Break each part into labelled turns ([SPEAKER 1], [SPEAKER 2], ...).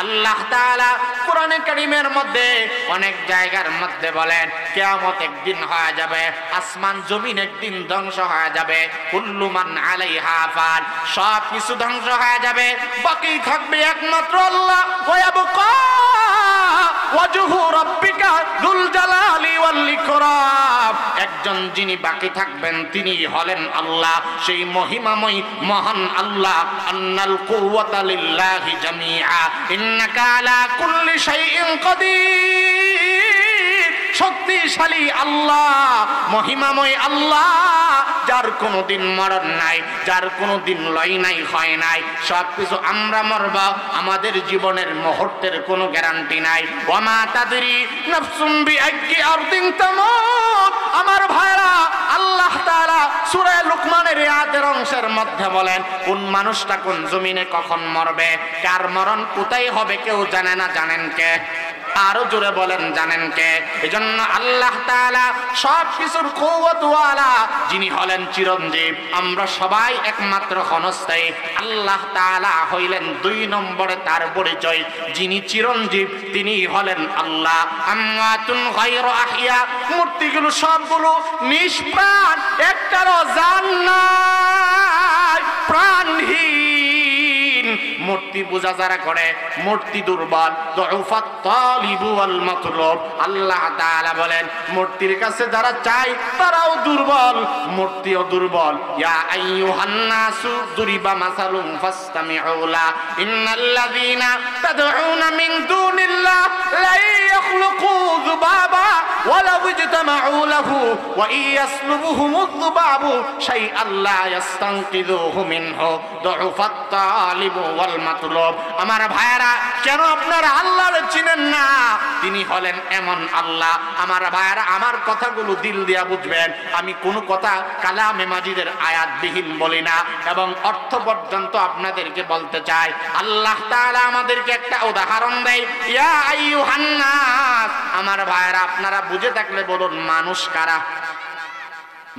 [SPEAKER 1] আল্লাহ তাআলা কোরআনে কারীমের মধ্যে অনেক জায়গার মধ্যে বলেন কিয়ামত একদিন হয়ে যাবে, আসমান জমিন একদিন ধ্বংস হয়ে যাবে, কুল্লু মান আলাইহা ফান, সব কিছু ধ্বংস হয়ে যাবে, বাকি থাকবে একমাত্র আল্লাহ। ওয়া ইয়াবকা ওয়াজহু রাব্বিকা যুল জালালি ওয়াল ইকরাম, একজন যিনি বাকি থাকবেন তিনি হলেন আল্লাহ, সেই মহিমাময় মহান আল্লাহ। আন্নাল কুওয়াতা লিল্লাহি জামিআ ইন্নাকা আলা কুল্লি শাইইন কাদির, শক্তিশালী আল্লাহ, মহিমাময় আল্লাহ, যার কোনোদিন মরণ নাই, যার কোনোদিন লয় নাই, হয় নাই, সবকিছু আমরা মরব, আমাদের জীবনের মুহূর্তের কোনো গ্যারান্টি নাই। ওয়া মা তাদরি নাফসুম বিআইয়ি আরদিন তামুত, আমার ভাইরা, আল্লাহ তাআলা সূরা লুকমানের আয়াতের অংশের মধ্যে বলেন কোন মানুষটা কোন জমিনে কখন মরবে, কার মরণ কোথায় হবে কেউ জানে না। জানেন কে? আরো জোরে বলেন, জানেন কে? এজন্য আল্লাহ তাআলা সব কিছুর কুওয়াতওয়ালা, যিনি হলেন চিরঞ্জীব, আমরা সবাই একমাত্র ক্ষণস্থায়ী। আল্লাহ তাআলা হইলেন 2 নম্বরে তার পরিচয়, যিনি চিরঞ্জীব তিনি হলেন আল্লাহ। আমওয়াতুন গায়রু আহইয়া, মূর্তিগুলো সবগুলো নিষ্প্রাণ, একটারও জান নাই, প্রাণহীন। মূর্তি পূজা যারা করে মূর্তি দুর্বল, দুউফাত তালিবু ওয়াল মাতলুব। আল্লাহ তাআলা বলেন মূর্তির কাছে যারা চায় তারাও দুর্বল, মূর্তিও দুর্বল। ইয়া আইয়ুহান নাসু দুরিবা মাসালুন ফাসতামিউ লা ইন্নাল্লাযীনা তাদউনা মিন দুনিল্লাহ লা ইয়াখলুকু যুবাবা ওয়ালাউ ইজতামাউ লাহু ওয়া ইয়াসলুবুহুমুয যুবাবু শাইআন লা ইস্তানকিযুহু মিনহু দুউফাত তালিবু ওয়াল মাতলুব। আমার ভাইরা, কেন আপনারা আল্লাহরে চিনেন না? তিনি হলেন এমন আল্লাহ। আমার ভাইরা, আমার কথাগুলো দিল দিয়া বুঝবেন, আমি কোনো কথা কালামে মাজিদের আয়াতবিহীন বলি না, এবং অর্থ পর্যন্ত আপনাদেরকে বলতে চাই। আল্লাহ তাআলা আমাদেরকে একটা উদাহরণ দেয়, ইয়া আইয়ুহান নাস। আমার ভাইরা, আপনারা বুঝে থাকলে বলুন মানুষ কারা?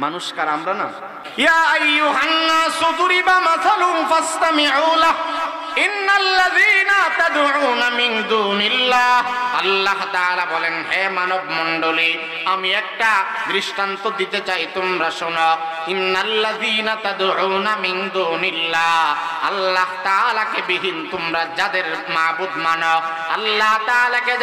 [SPEAKER 1] মানুষ কারা? আমরা না? ইয়া আইয়ুহান নাস দুরিবা মাসালুন ফাসতামিউ লাহ ইন্নাল্লাযীনা তাদউনা মিন দুনিল্লাহ। আল্লাহ তাআলা বলেন, হে মানব মণ্ডলী, আমি একটা দৃষ্টান্ত দিতে চাই, তোমরা শোনো। ইন্নাল্লাযীনা তাদউনা মিন দুনিল্লাহ, আল্লাহ তাআলাকে বিহীন তোমরা যাদের মাবুদ মানো, আল্লাহ তাআলাকে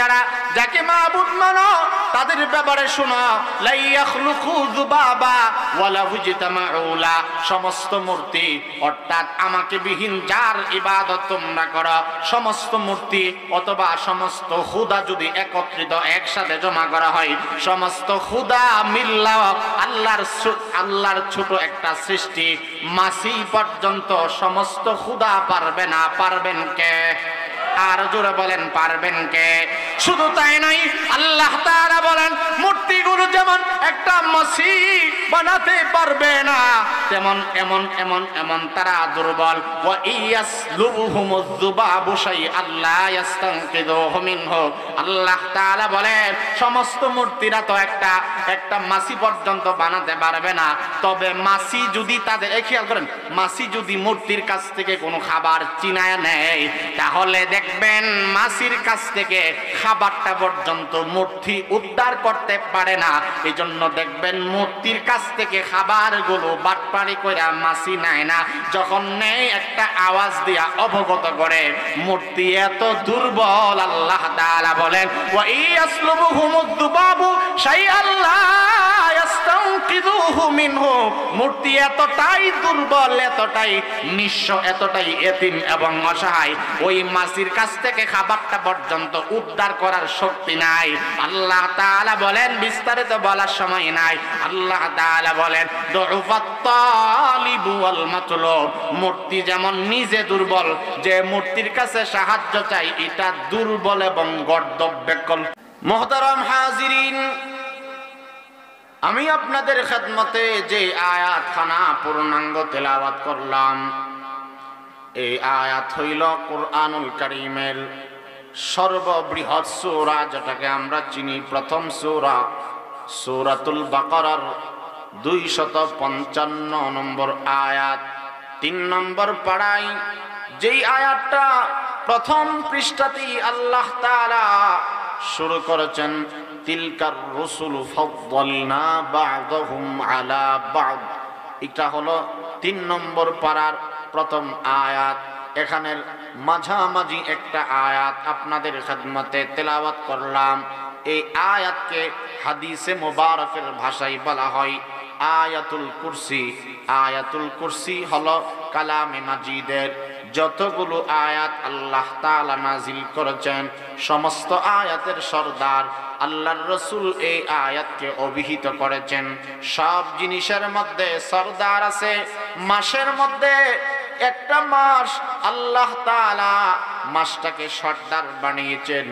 [SPEAKER 1] যাকে মাবুদ মানো তাদের ব্যাপারে শোনো। লা ইয়াখলুকু যুবাবা ওয়ালা হুজতামাউ লা, সমস্ত মূর্তি অর্থাৎ আমাকে বিহীন যার ইবাদত তোমরা করো, সমস্ত মূর্তি অথবা সমস্ত খুদা যদি একত্রিত একসাথে জমা করা হয়, সমস্ত খুদা মিল্লা আল্লাহর ছোট একটা সৃষ্টি মাছি পর্যন্ত সমস্ত খুদা পারবে না। পারবেন কে? আর জোরে বলেন, পারবেন কে? শুধু তাই নয়, আল্লাহ তাআলা বলেন মূর্তিগুলো যেমন একটা মাছি বানাতে পারবে না, তেমন এমন তারা দুর্বল। ওয়া ইয়াসলুবুহুমুয যুবাবু শাইআন লা ইস্তানকিযুহু মিনহু। আল্লাহ তাআলা বলেন সমস্ত মূর্তিরা তো একটা মাছি পর্যন্ত বানাতে পারবে না, তবে মাছি যদি তাদের, খেয়াল করেন, মাছি যদি মূর্তির কাছ থেকে কোনো খাবার চিনায় নেয়, তাহলে দেখবেন মাছির কাছ থেকে খাবারটা পর্যন্ত মূর্তি উদ্ধার করতে পারে না। এই জন্য দেখবেন মূর্তির কাছ থেকে খাবারগুলো বাটপাড়ি করে মাছি নেয় না, যখন নেয় একটা আওয়াজ দিয়া অবগত করে। মূর্তি এত দুর্বল, আল্লাহ তাআলা বলেন ওয়া ইয়াসলুবুহুমুয যুবাবু শাইআন লা ইস্তানকিযুহু মিনহু। মূর্তি এতটাই দুর্বল, এতটাই নিঃস্ব, এতটাই এতিম এবং অসহায়, ওই মাছির কাছ থেকে খাবারটা পর্যন্ত উদ্ধার করার শক্তি নাই। আল্লাহ তাআলা বলেন, বিস্তারিত বলার সময় নাই, আল্লাহ তাআলা বলেন দুউফাত তালিবু ওয়াল মাতলুব। মূর্তি যেমন নিজে দুর্বল, যে মূর্তির কাছে সাহায্য চাই এটা দুর্বল এবং গর্দব্যকল। মুহতারাম হাজিরিন, আমি আপনাদের খেদমতে যে আয়াতখানা পূর্ণাঙ্গ তেলাওয়াত করলাম, এই আয়াত হইল কুরআনুল কারীমের সর্ববৃহৎ সূরা, যেটাকে আমরা চিনি প্রথম সূরা, সূরাতুল বাকারার 255 নম্বর আয়াত, 3 নম্বর পাড়ায় যেই আয়াতটা প্রথম পৃষ্ঠাটি আল্লাহ তাআলা শুরু করেছেন তিলকার রুসুলু ফাদ্দালনা বা'দাহুম আলা বা'দ। এটা হলো 3 নম্বর পারার প্রথম আয়াত। এখানের মাঝামাঝি একটা আয়াত আপনাদের খেদমতে তেলাওয়াত করলাম। এই আয়াতকে হাদিসে মুবারকের ভাষায় বলা হয় আয়াতুল কুরসি। আয়াতুল কুরসি হলো কালামে মাজিদের যতগুলো আয়াত আল্লাহ তাআলা নাজিল করেছেন, সমস্ত আয়াতের সরদার আল্লাহর রাসূল এই আয়াতকে অভিহিত করেছেন। সব জিনিসের মধ্যে সরদার আছে। মাসের মধ্যে একটা মাস আল্লাহ তাআলা মাসটাকে সর্দার বানিয়েছেন।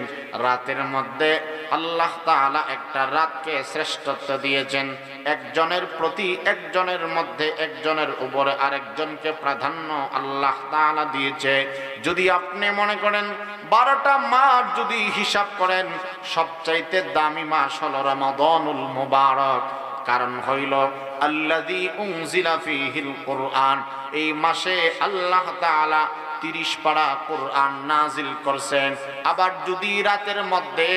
[SPEAKER 1] রাতের মধ্যে আল্লাহ তাআলা একটা রাতকে শ্রেষ্ঠত্ব দিয়েছেন। একজনের প্রতি একজনের মধ্যে একজনের উপরে আরেকজনকে প্রাধান্য আল্লাহ তাআলা দিয়েছে। যদি আপনি মনে করেন 12টা মাস যদি হিসাব করেন, সবচাইতে দামি মাস হলো রমাদানুল মুবারক। কারণ হইল আল্লাযী উনজিলা ফীহিল কুরআন। এই মাসে আল্লাহ তাআলা 30 পারা কোরআন নাজিল করছেন। আবার যদি রাতের মধ্যে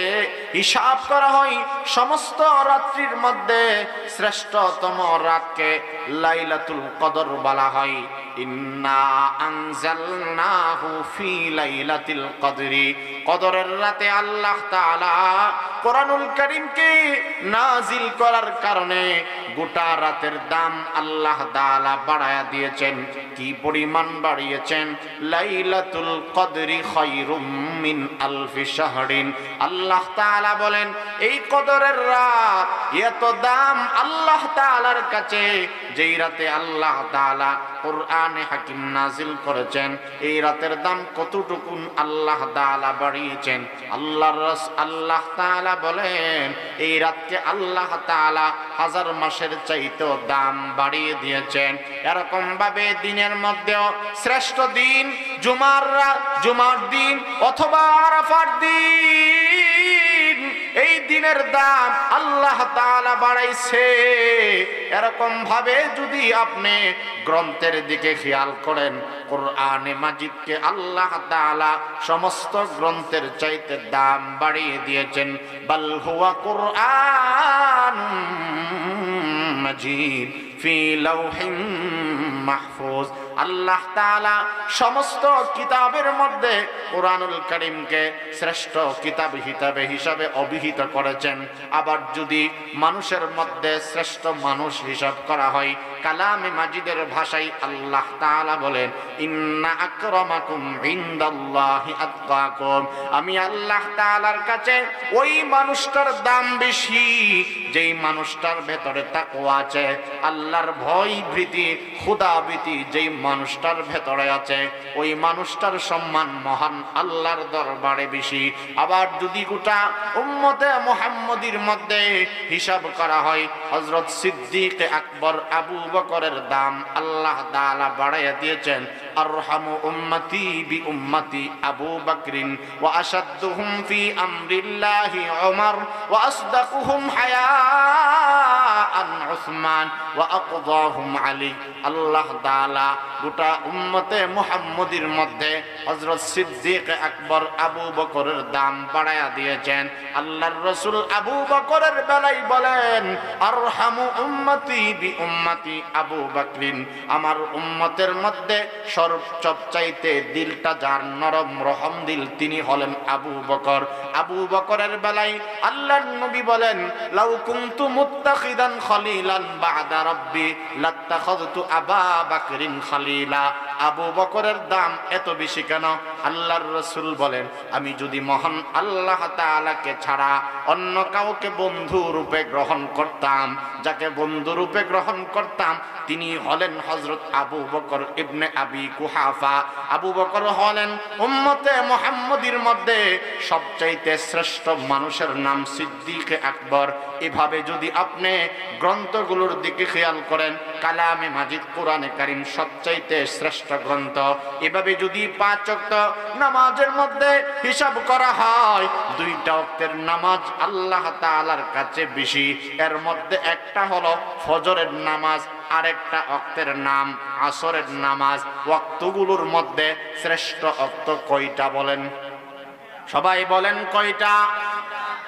[SPEAKER 1] হিসাব করা হয়, সমস্ত রাত্রির মধ্যে শ্রেষ্ঠতম রাতকে লাইলাতুল কদর বলা হয়। ইন্না আনজালনাহু ফি লাইলাতিল কদরি। কদরের রাতে আল্লাহ তাআলা কোরআনুল কারীমকে নাজিল করার কারণে গোটা রাতের দাম আল্লাহ তাআলা বাড়ায়া দিয়েছেন। কি পরিমাণ বাড়িয়েছেন? লাইলাতুল কদরি খায়রুম মিন আলফি শাহরিন। আল্লাহ তাআলা বলেন এই কদরের রাত এত দাম আল্লাহ তাআলার কাছে, যেই রাতে আল্লাহ তাআলা কোরআনে হাকিম নাজিল করেছেন। এই রাতের দাম কতটুকু আল্লাহ তাআলা বাড়িয়েছেন। আল্লাহ তাআলা বলেন এই রাতকে আল্লাহ তাআলা 1000 মাসের চাইতেও দাম বাড়িয়ে দিয়েছেন। এরকম ভাবে দিনের মধ্যেও শ্রেষ্ঠ দিন জুমার দিন অথবা আরাফার দিন। এই দিনের দাম আল্লাহ তাআলা বাড়াইছে। এরকম ভাবে যদি আপনি গ্রন্থের দিকে খেয়াল করেন, কোরআনে মাজিদকে আল্লাহ তাআলা সমস্ত গ্রন্থের চাইতে দাম বাড়িয়ে দিয়েছেন। বাল হুয়া কুরআন মাজিদ ফি লাউহিন মাহফুজ। আল্লাহ তাআলা সমস্ত কিতাবের মধ্যে কোরআনুল কারীমকে শ্রেষ্ঠ কিতাব হিসাবে অভিহিত করেছেন। আবার যদি মানুষের মধ্যে শ্রেষ্ঠ মানুষ হিসাব করা হয়, কালামে মাজিদের ভাষায় আল্লাহ তাআলা বলেন ইন্না আকরামাকুম ইনদাল্লাহি আতকাকুম। আমি আল্লাহ তাআলার কাছে ওই মানুষটার দাম বেশি যেই মানুষটার ভেতরে তাকওয়া আছে, আল্লাহর ভয় ভীতি খোদাভীতি যেই মানুষটার ভেতরে আছে, ওই মানুষটার সম্মান মহান আল্লাহর দরবারে বেশি। আবার যদি গোটা উম্মতে মুহাম্মদীর মধ্যে হিসাব করা হয়, হযরত সিদ্দিক আকবর আবু বকরের দাম আল্লাহ তাআলা বাড়াইয়া দিয়েছেন। আরহামু উম্মতি বি উম্মতি আবু বকরিন ওয়া আশাদ্দুহুম ফি আমরিল্লাহি উমর ওয়া আসদাকুহুম হায়াআন উসমান ওয়া আকদাহুম আলী। আল্লাহ তাআলা গোটা উম্মতে মুহাম্মদীর মধ্যে হযরত সিদ্দিক আকবর আবু বকরের দাম বাড়ায়া দিয়েছেন। আল্লাহর রাসূল আবু বকরের বেলায় বলেন আরহামু উম্মতি বি উম্মতি আবু বকরিন। আমার উম্মতের মধ্যে সবচাইতে দিলটা যার নরম রহম দিল তিনি হলেন আবু বকর। আবু বকরের বেলায় আল্লাহর নবী বলেন লাউ কুনতু মুত্তাখিদান খলিলান বা'দা রাব্বি লাত্তাখাযতু আবা বকরিন খলিলা। আবু বকরের দাম এত বেশি কেন? আল্লাহর রাসূল বলেন আমি যদি মহান আল্লাহ তাআলাকে ছাড়া অন্য কাউকে বন্ধু রূপে গ্রহণ করতাম, যাকে বন্ধু রূপে গ্রহণ করতাম তিনি হলেন হযরত আবু বকর ইবনে আবি কুহাফা। আবু বকর হলেন উম্মতে মুহাম্মদীর মধ্যে সবচাইতে শ্রেষ্ঠ মানুষের নাম সিদ্দিক আকবর। এভাবে যদি আপনি গ্রন্থগুলোর দিকে খেয়াল করেন, কালামে মাজিদ কোরআনে কারীম সবচাইতে শ্রেষ্ঠ শ্রেষ্ঠ গ্রন্থ। এভাবে যদি 5 ওয়াক্ত নামাজের মধ্যে হিসাব করা হয়, 2টা ওয়াক্তের নামাজ আল্লাহ তাআলার কাছে বেশি। এর মধ্যে একটা হলো ফজরের নামাজ, আরেকটা ওয়াক্তের নাম আসরের নামাজ। ওয়াক্তগুলোর মধ্যে শ্রেষ্ঠ ওয়াক্ত কয়টা বলেন? সবাই বলেন কয়টা?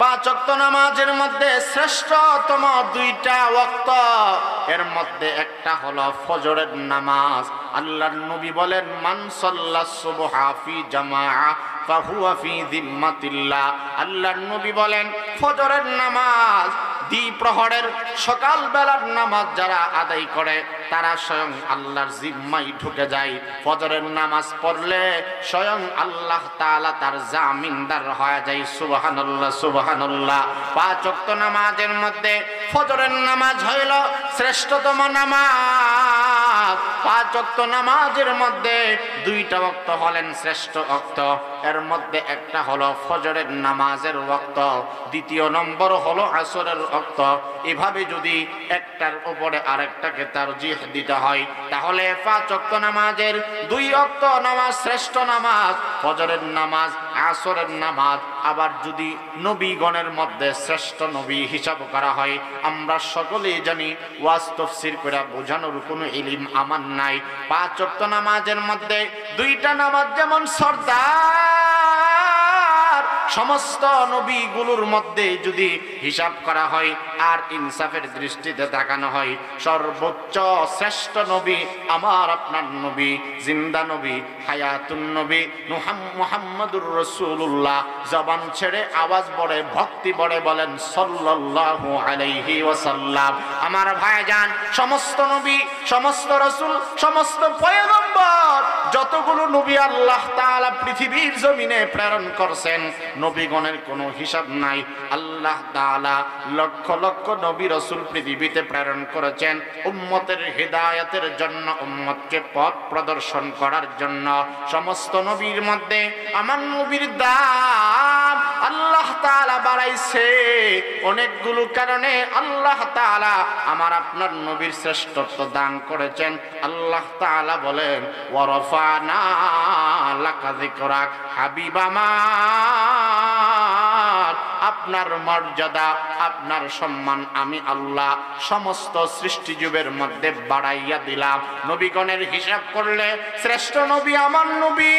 [SPEAKER 1] 5 ওয়াক্ত নামাজের মধ্যে শ্রেষ্ঠতম 2টা ওয়াক্ত, এর মধ্যে একটা হলো ফজরের নামাজ। আল্লাহর নবী বলেন, মান সাল্লাস সুবহা ফি জামাআ ফাহুয়া ফি যিম্মাতিল্লাহ। আল্লাহর নবী বলেন, ফজরের নামাজ, দ্বিপ্রহরের সকাল বেলার নামাজ যারা আদায় করে তারা স্বয়ং আল্লাহর জিম্মায় ঢুকে যায়। ফজরের নামাজ পড়লে স্বয়ং আল্লাহ তাআলা তার জামিনদার হয়ে যায়। সুবহানাল্লাহ, সুবহানাল্লাহ। 5 ওয়াক্ত নামাজের মধ্যে ফজরের নামাজ হইল শ্রেষ্ঠতম নামাজ। 5 ওয়াক্ত নামাজের মধ্যে 2টা ওয়াক্ত হলেন শ্রেষ্ঠ ওয়াক্ত। এর মধ্যে একটা হলো ফজরের নামাজের ওয়াক্ত, দ্বিতীয় নম্বর হলো আসরের ওয়াক্ত। এভাবে যদি একটার উপরে আরেকটাকে তারজিহ দিতে হয়, তাহলে 5 ওয়াক্ত নামাজের 2 ওয়াক্ত নামাজ শ্রেষ্ঠ নামাজ, ফজরের নামাজ, আসরের নামাজ। আবার যদি নবীগণের মধ্যে শ্রেষ্ঠ নবী হিসাব করা হয়, আমরা সকলেই জানি, ওয়াজ তাফসীর করে বোঝানোর কোনো ইলম আমার নাই। 5 ওয়াক্ত নামাজের মধ্যে 2টা নামাজ যেমন সর্দার, সমস্ত নবীগুলোর মধ্যে যদি হিসাব করা হয় আর ইনসাফের দৃষ্টিতে তাকানো হয়, সর্বোচ্চ শ্রেষ্ঠ নবী আমার আপনার নবী, জিন্দা নবী, হায়াতুন নবী মুহাম্মদুর রাসূলুল্লাহ। জবান ছেড়ে আওয়াজ বড়ে, ভক্তি বড়ে বলেন সাল্লাল্লাহু আলাইহি ওয়াসাল্লাম। আমার ভাইজান, সমস্ত নবী, সমস্ত রাসূল, সমস্ত পয়গম্বর, যতগুলো নবী আল্লাহ তাআলা পৃথিবীর জমিনে প্রেরণ করছেন, নবীগণের কোনো হিসাব নাই। আল্লাহ তাআলা লক্ষ লক্ষ নবী রাসূল পৃথিবীতে প্রেরণ করেছেন উম্মতের হিদায়াতের জন্য, উম্মতকে পথ প্রদর্শন করার জন্য। সমস্ত নবীর মধ্যে আমার নবীর দাম আল্লাহ তাআলা বাড়াইছে অনেকগুলো কারণে। আল্লাহ তাআলা আমার আপনার নবীর শ্রেষ্ঠত্ব দান করেছেন। আল্লাহ তাআলা বলেন, ওয়া রাফা'না লাকা যিকরাক, হাবিব আমার, আপনার মর্যাদা, আপনার সম্মান আমি আল্লাহ সমস্ত সৃষ্টিজীবের মধ্যে বাড়াইয়া দিলাম। নবীগণের হিসাব করলে শ্রেষ্ঠ নবী আমার নবী।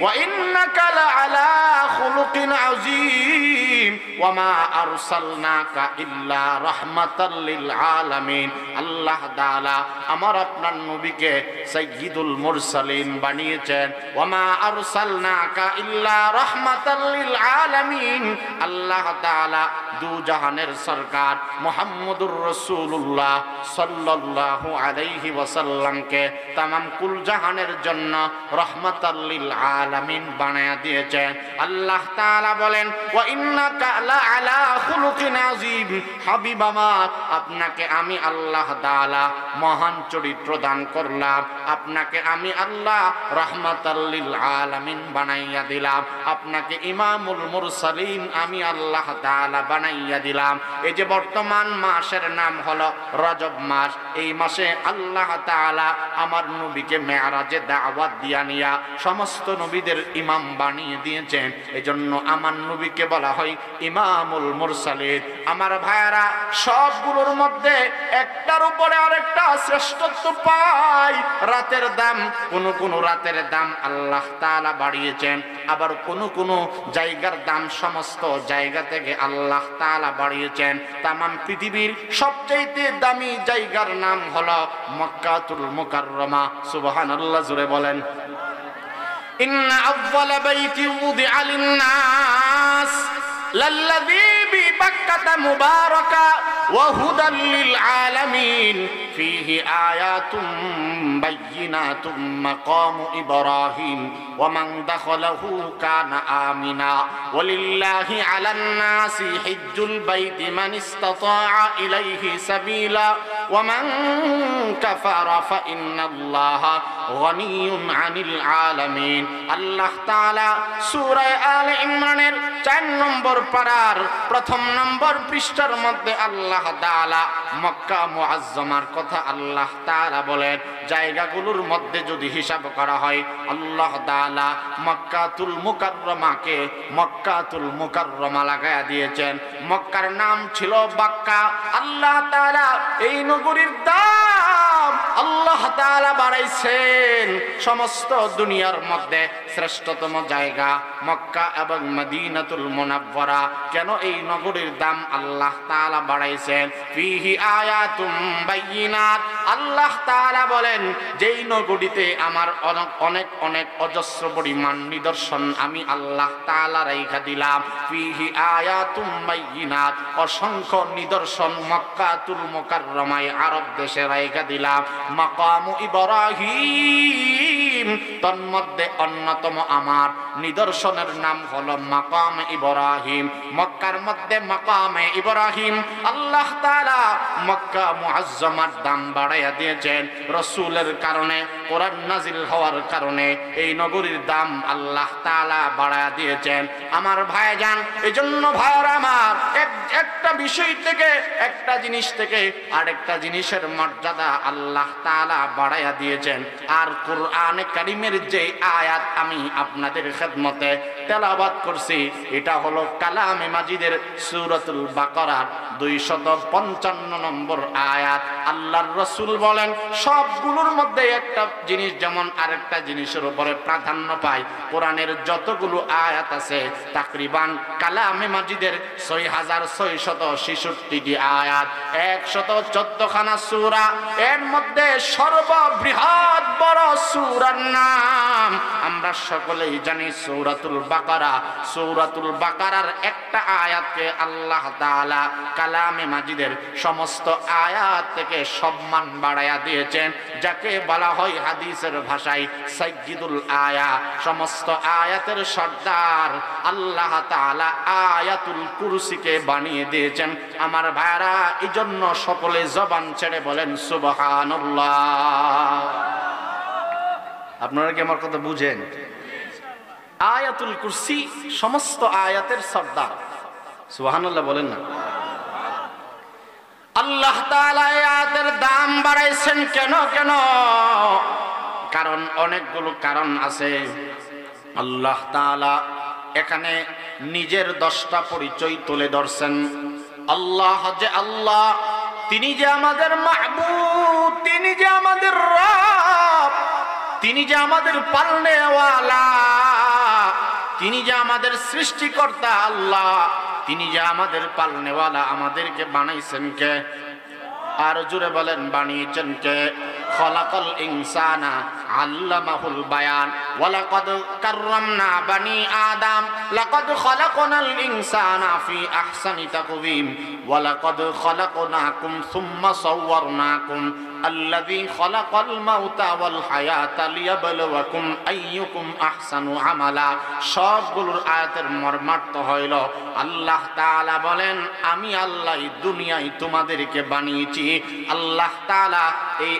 [SPEAKER 1] ওয়া ইন্নাকা লাআলা খুলুকিন আযীম ওয়া মা আরসালনাকা ইল্লা রাহমাতাল লিল আলামিন। আল্লাহ তাআলা আমার আপনার নবীকে সাইয়্যিদুল মুরসালিন বানিয়েছেন। ওয়া মা আরসালনাকা ইল্লা রাহমাতাল লিল আলামিন। আল্লাহ তাআলা দু জাহানের সরকার মুহাম্মদুর রাসূলুল্লাহ সাল্লাল্লাহু আলাইহি ওয়াসাল্লামকে তামাম কুল জাহানের জন্য রাহমাতাল লিল আলামিন বানায়া দিয়েছেন। আল্লাহ তাআলা বলেন, ওয়া ইন্নাকা লাআলা খুলুকিন আযীম, হাবিব আমার, আপনাকে আমি আল্লাহ তাআলা মহান চরিত্র দান করলাম। আপনাকে আমি আল্লাহ রাহমাতাল লিল আলামিন বানাইয়া দিলাম। আপনাকে ইমামুল মুরসালিন আমি আল্লাহ তাআলা বানাইয়া দিলাম। এই যে বর্তমান মাসের নাম হলো রজব মাস, এই মাসে আল্লাহ তাআলা আমার নবীকে মেরাজে দাওয়াত দিয়া নিয়া সমস্ত নবীদের ইমাম বানিয়ে দিয়েছেন। এজন্য আমার নবীকে বলা হয় ইমামুল মুরসালিন। আমার ভাইয়ারা, সবগুলোর মধ্যে একটার উপরে আরেকটা শ্রেষ্ঠত্ব পায়। রাতের দাম, কোন রাতের দাম আল্লাহ তাআলা বাড়িয়েছেন, আবার কোন জায়গার দাম সমস্ত জায়গা থেকে আল্লাহ তাআলা বাড়িয়েছেন। তামাম পৃথিবীর সবচেয়ে দামি জায়গার নাম হলো মক্কাতুল মুকাররমা। সুবহানাল্লাহ, জোরে বলেন। ইন্না আউওয়ালা বাইতি উযিআ লিন-নাস লাল্লাযী বিবাক্কাতা মুবারাকা ওয়া হুদাল লিল আলামিন ফীহি আয়াতুম বায়্যিনাতুম মাকামু ইব্রাহিম ওয়া মান দাখালাহু কানা আমিনা ওয়া লিল্লাহি আলান নাসি হিজ্জুল বাইতি মান ইসতাতাআ ইলাইহি সাবিলা ومن كفر فإن الله غني عن العالمين আল্লাহ তাআলা সূরা আলে ইমরানের 4 নম্বর পারার প্রথম নম্বর পৃষ্ঠার মধ্যে আল্লাহ তাআলা মক্কা মুআজ্জামার কথা আল্লাহ তাআলা বলেন। জায়গাগুলোর মধ্যে যদি হিসাব করা হয় আল্লাহ তাআলা মক্কাতুল মুকাররমাকে মক্কাতুল মুকাররমা লাগায়া দিয়েছেন। মক্কার নাম ছিল বাক্কা। আল্লাহ তাআলা এই নগরীর দাম আল্লাহ তাআলা বাড়াইছেন। সমস্ত দুনিয়ার মধ্যে শ্রেষ্ঠতম জায়গা মক্কা এবং মদিনাতুল মুনাওয়ারা। কেন এই নগরীর দাম আল্লাহ তাআলা বাড়াইছেন? ফিহি আয়াতুম বাইয়িনাত। আল্লাহ তাআলা বলেন যেই নগরীতে আমার অনেক অনেক অজস্র পরিমাণ নিদর্শন আমি আল্লাহ তাআলা রাইখা দিলাম। ফিহি আয়াতুম বাইয়িনাত, অসংখ্য নিদর্শন মক্কাতুল মুকাররমায় আরব দেশে রাইখা দিলাম। মাকাম ইব্রাহিম, তন্মধ্যে অন্যতম আমার নিদর্শনের নাম হলো মাকাম ইব্রাহিম। মক্কার মধ্যে মাকামে ইব্রাহিম আল্লাহ তাআলা মক্কা মুআজ্জামার দাম বাড়াইয়া দিয়েছেন। রাসূলের কারণে, কোরআন নাজিল হওয়ার কারণে এই নগরীর দাম আল্লাহ তাআলা বাড়াইয়া দিয়েছেন। আমার ভাইজান, এজন্য ভাইরা আমার, একটা বিষয় থেকে, একটা জিনিস থেকে আরেকটা জিনিসের মর্যাদা আল্লাহ তাআলা বাড়াইয়া দিয়েছেন। আর কোরআনে কারীমের যে আয়াত আমি আপনাদের খেদমতে তেলাওয়াত করছি এটা হলো কালামে মাজিদের সূরাতুল বাকারার 255 নম্বর আয়াত। আল্লাহর রাসূল বলেন সবগুলোর মধ্যে একটা জিনিস যেমন আরেকটা জিনিসের উপরে প্রাধান্য পায়। কোরআনের যতগুলো আয়াত আছে তাকরিবান কালামে মাজিদের 6666টি আয়াত, 114 খানা সূরা। এর মধ্যে সর্ববৃহৎ বড় সূরার নাম আমরা সকলেই জানি সূরাতুল বাকারা। সূরাতুল বাকারার একটা আয়াতকে আল্লাহ তাআলা কালামে মাজিদের সমস্ত আয়াত থেকে সম্মান বাড়ায়া দিয়েছেন, যাকে বলা হয় হাদিসের ভাষায় সাইয়্যিদুল আয়া, সমস্ত আয়াতের সর্দার। আল্লাহ তাআলা আয়াতুল কুরসিকে বানিয়ে দিয়েছেন। আমার ভাইরা, এজন্য সকলে জবান ছেড়ে বলেন সুবহানাল্লাহ। আপনারা কি আমার কথা বুঝেন? আয়াতুল কুরসি সমস্ত আয়াতের সর্দার। সুবহানাল্লাহ বলেন না? আল্লাহ তাআলা আয়াতের দাম বাড়াইছেন কেন? কারণ অনেকগুলো কারণ আছে। আল্লাহ তাআলা এখানে নিজের 10টা পরিচয় তুলে ধরছেন। আল্লাহ যে আল্লাহ, তিনি যে আমাদের মাহবুব, তিনি যে আমাদের রব, তিনি যে আমাদের পালনেওয়ালা, তিনি যে আমাদের সৃষ্টিকর্তা আল্লাহ, তিনি যে আমাদের পালনেওয়ালা। আমাদেরকে বানাইছেন কে? আর জোরে বলেন বানিয়েছেন কে? খলাকাল ইনসানা আল্লামাহুল বায়ান ওয়ালাকাদ কাররামনা বানি আদম লাকাদ খলাকনাল ইনসানা ফি আহসানি তাকওয়িম ওয়ালাকাদ খলাকনাকুম সুম্মা সাওয়ারনাকুম আল্লাযী খলাকাল মাউতা ওয়াল হায়াতা লিয়াবলুয়াকুম আইয়ুকুম আহসানু আমালা। সবগুলোর আয়াতের মর্মার্থ হইল আল্লাহ তাআলা বলেন আমি আল্লাহ দুনিয়ায় তোমাদেরকে বানিয়েছি। আল্লাহ তাআলা এই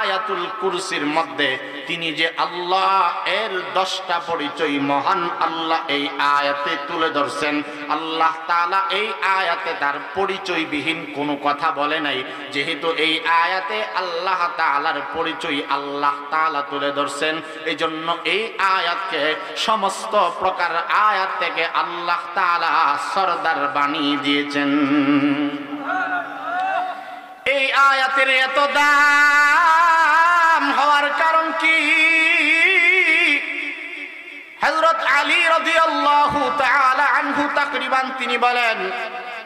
[SPEAKER 1] আয়াতুল কুরসির মধ্যে তিনি যে আল্লাহ এর 10টা পরিচয় মহান আল্লাহ এই আয়াতে তুলে ধরছেন। আল্লাহ তাআলা এই আয়াতে তার পরিচয়বিহীন কোনো কথা বলে নাই, যেহেতু এই আয়াতে আল্লাহ তাআলার পরিচয় আল্লাহ তাআলা তুলে ধরছেন। এই জন্য এই আয়াতকে সমস্ত প্রকার আয়াত থেকে আল্লাহ তাআলা সরদার বানিয়ে দিয়েছেন। এই আয়াতের এত দাম হওয়ার কারণ কি? হযরত আলী রাদিয়াল্লাহু তাআলা আনহু তাকরিবান তিনি বলেন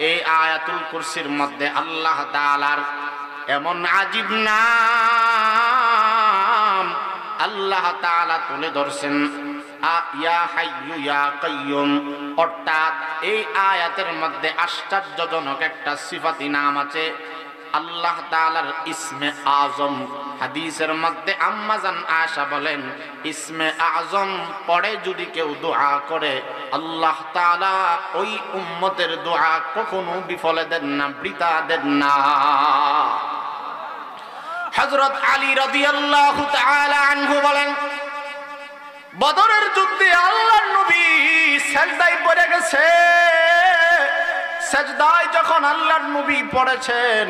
[SPEAKER 1] এই আয়াতুল কুরসির মধ্যে আল্লাহ তাআলার এমন আজীব নাম আল্লাহ তাআলা তুলে ধরছেন, ইয়া হাইয়্যু ইয়া কাইয়্যুম। অর্থাৎ এই আয়াতের মধ্যে আশ্চর্যজনক একটা সিফাতি নাম আছে আল্লাহ তাআলার ইসমে আজম। হাদিসের মধ্যে আম্মা জান আয়েশা বলেন ইসমে আজম পড়ে যদি কেউ দোয়া করে আল্লাহ তাআলা ওই উম্মতের দোয়া কখনো বিফলে দেন না, বৃথা দেন না। হযরত আলী রাদিয়াল্লাহু তাআলা আনহু বলেন, বদরের যুদ্ধে আল্লাহর নবী সিজদায় পড়ে গেছে। সিজদায় যখন আল্লাহর নবী পড়েছেন,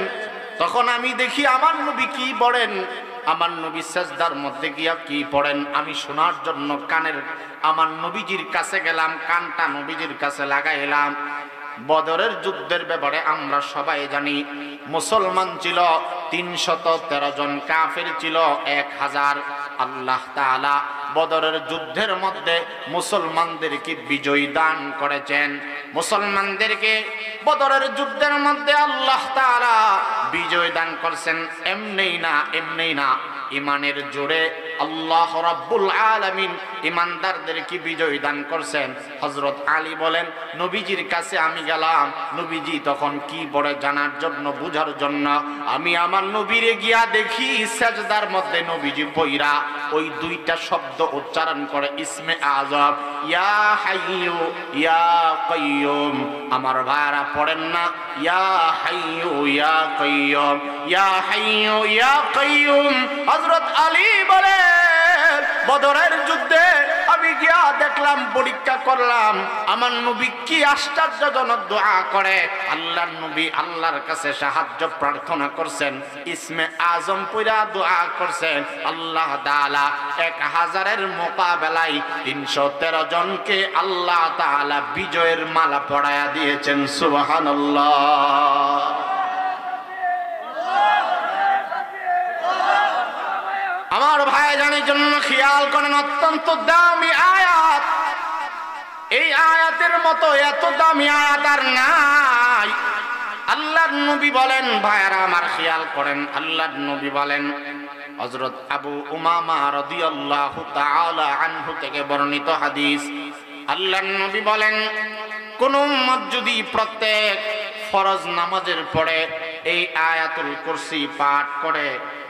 [SPEAKER 1] তখন আমি দেখি আমার নবী কি পড়েন। আমার নবী সিজদার মধ্যে গিয়া কি পড়েন আমি শোনার জন্য আমার নবীজির কাছে গেলাম, কানটা নবীজির কাছে লাগাইলাম। বদরের যুদ্ধের ব্যাপারে আমরা সবাই জানি, মুসলমান ছিল 313 জন, কাফের ছিল 1000। আল্লাহ তাআলা বদরের যুদ্ধের মধ্যে মুসলমানদেরকে বিজয় দান করেছেন। মুসলমানদেরকে বদরের যুদ্ধের মধ্যে আল্লাহ তাআলা বিজয় দান করছেন। এমনি না, ইমানের জোরে আল্লাহ রাব্বুল আলামিন ইমানদারদেরকে বিজয় দান করছেন। হযরত আলী বলেন, নবীজির কাছে আমি গেলাম। নবীজি তখন কি বলে জানার জন্য, বুঝার জন্য আমি আমার নবীরে গিয়া দেখি সিজদার মধ্যে নবীজি পয়রা ওই দুইটা শব্দ উচ্চারণ করে, ইসমে আযম, ইয়া হাইয়ু ইয়া কাইয়ুম। আমার ভাইরা পড়েন না, ইয়া হাইয়ু ইয়া কাইয়ুম, ইয়া হাইয়ু ইয়া কাইয়ুম। হযরত আলী বলে, বদরের যুদ্ধে আমি গিয়া দেখলাম, পরীক্ষা করলাম আমার নবী কি আশ্চর্যজনক দোয়া করে। আল্লাহর নবী আল্লাহর কাছে সাহায্য প্রার্থনা করছেন, ইসমে আজম পড়া দোয়া করছেন। আল্লাহ তাআলা 1000-এর মোকাবেলায় 313 জনকে আল্লাহ তাআলা বিজয়ের মালা পরায়া দিয়েছেন। সুবহানাল্লাহ। আমার ভাই জানের জন্য খেয়াল করেন, অত্যন্ত দামি আয়াত। এই আয়াতের মতো এত দামি আয়াত আর নাই। আল্লাহর নবী বলেন, ভাইরা আমার খেয়াল করেন, আল্লাহর নবী বলেন, হযরত আবু উমামা রাদিয়াল্লাহু তাআলা আনহু থেকে বর্ণিত হাদিস, আল্লাহর নবী বলেন, কোন উম্মত যদি প্রত্যেক ফরজ নামাজের পরে এই আয়াতুল কুরসি পাঠ করে,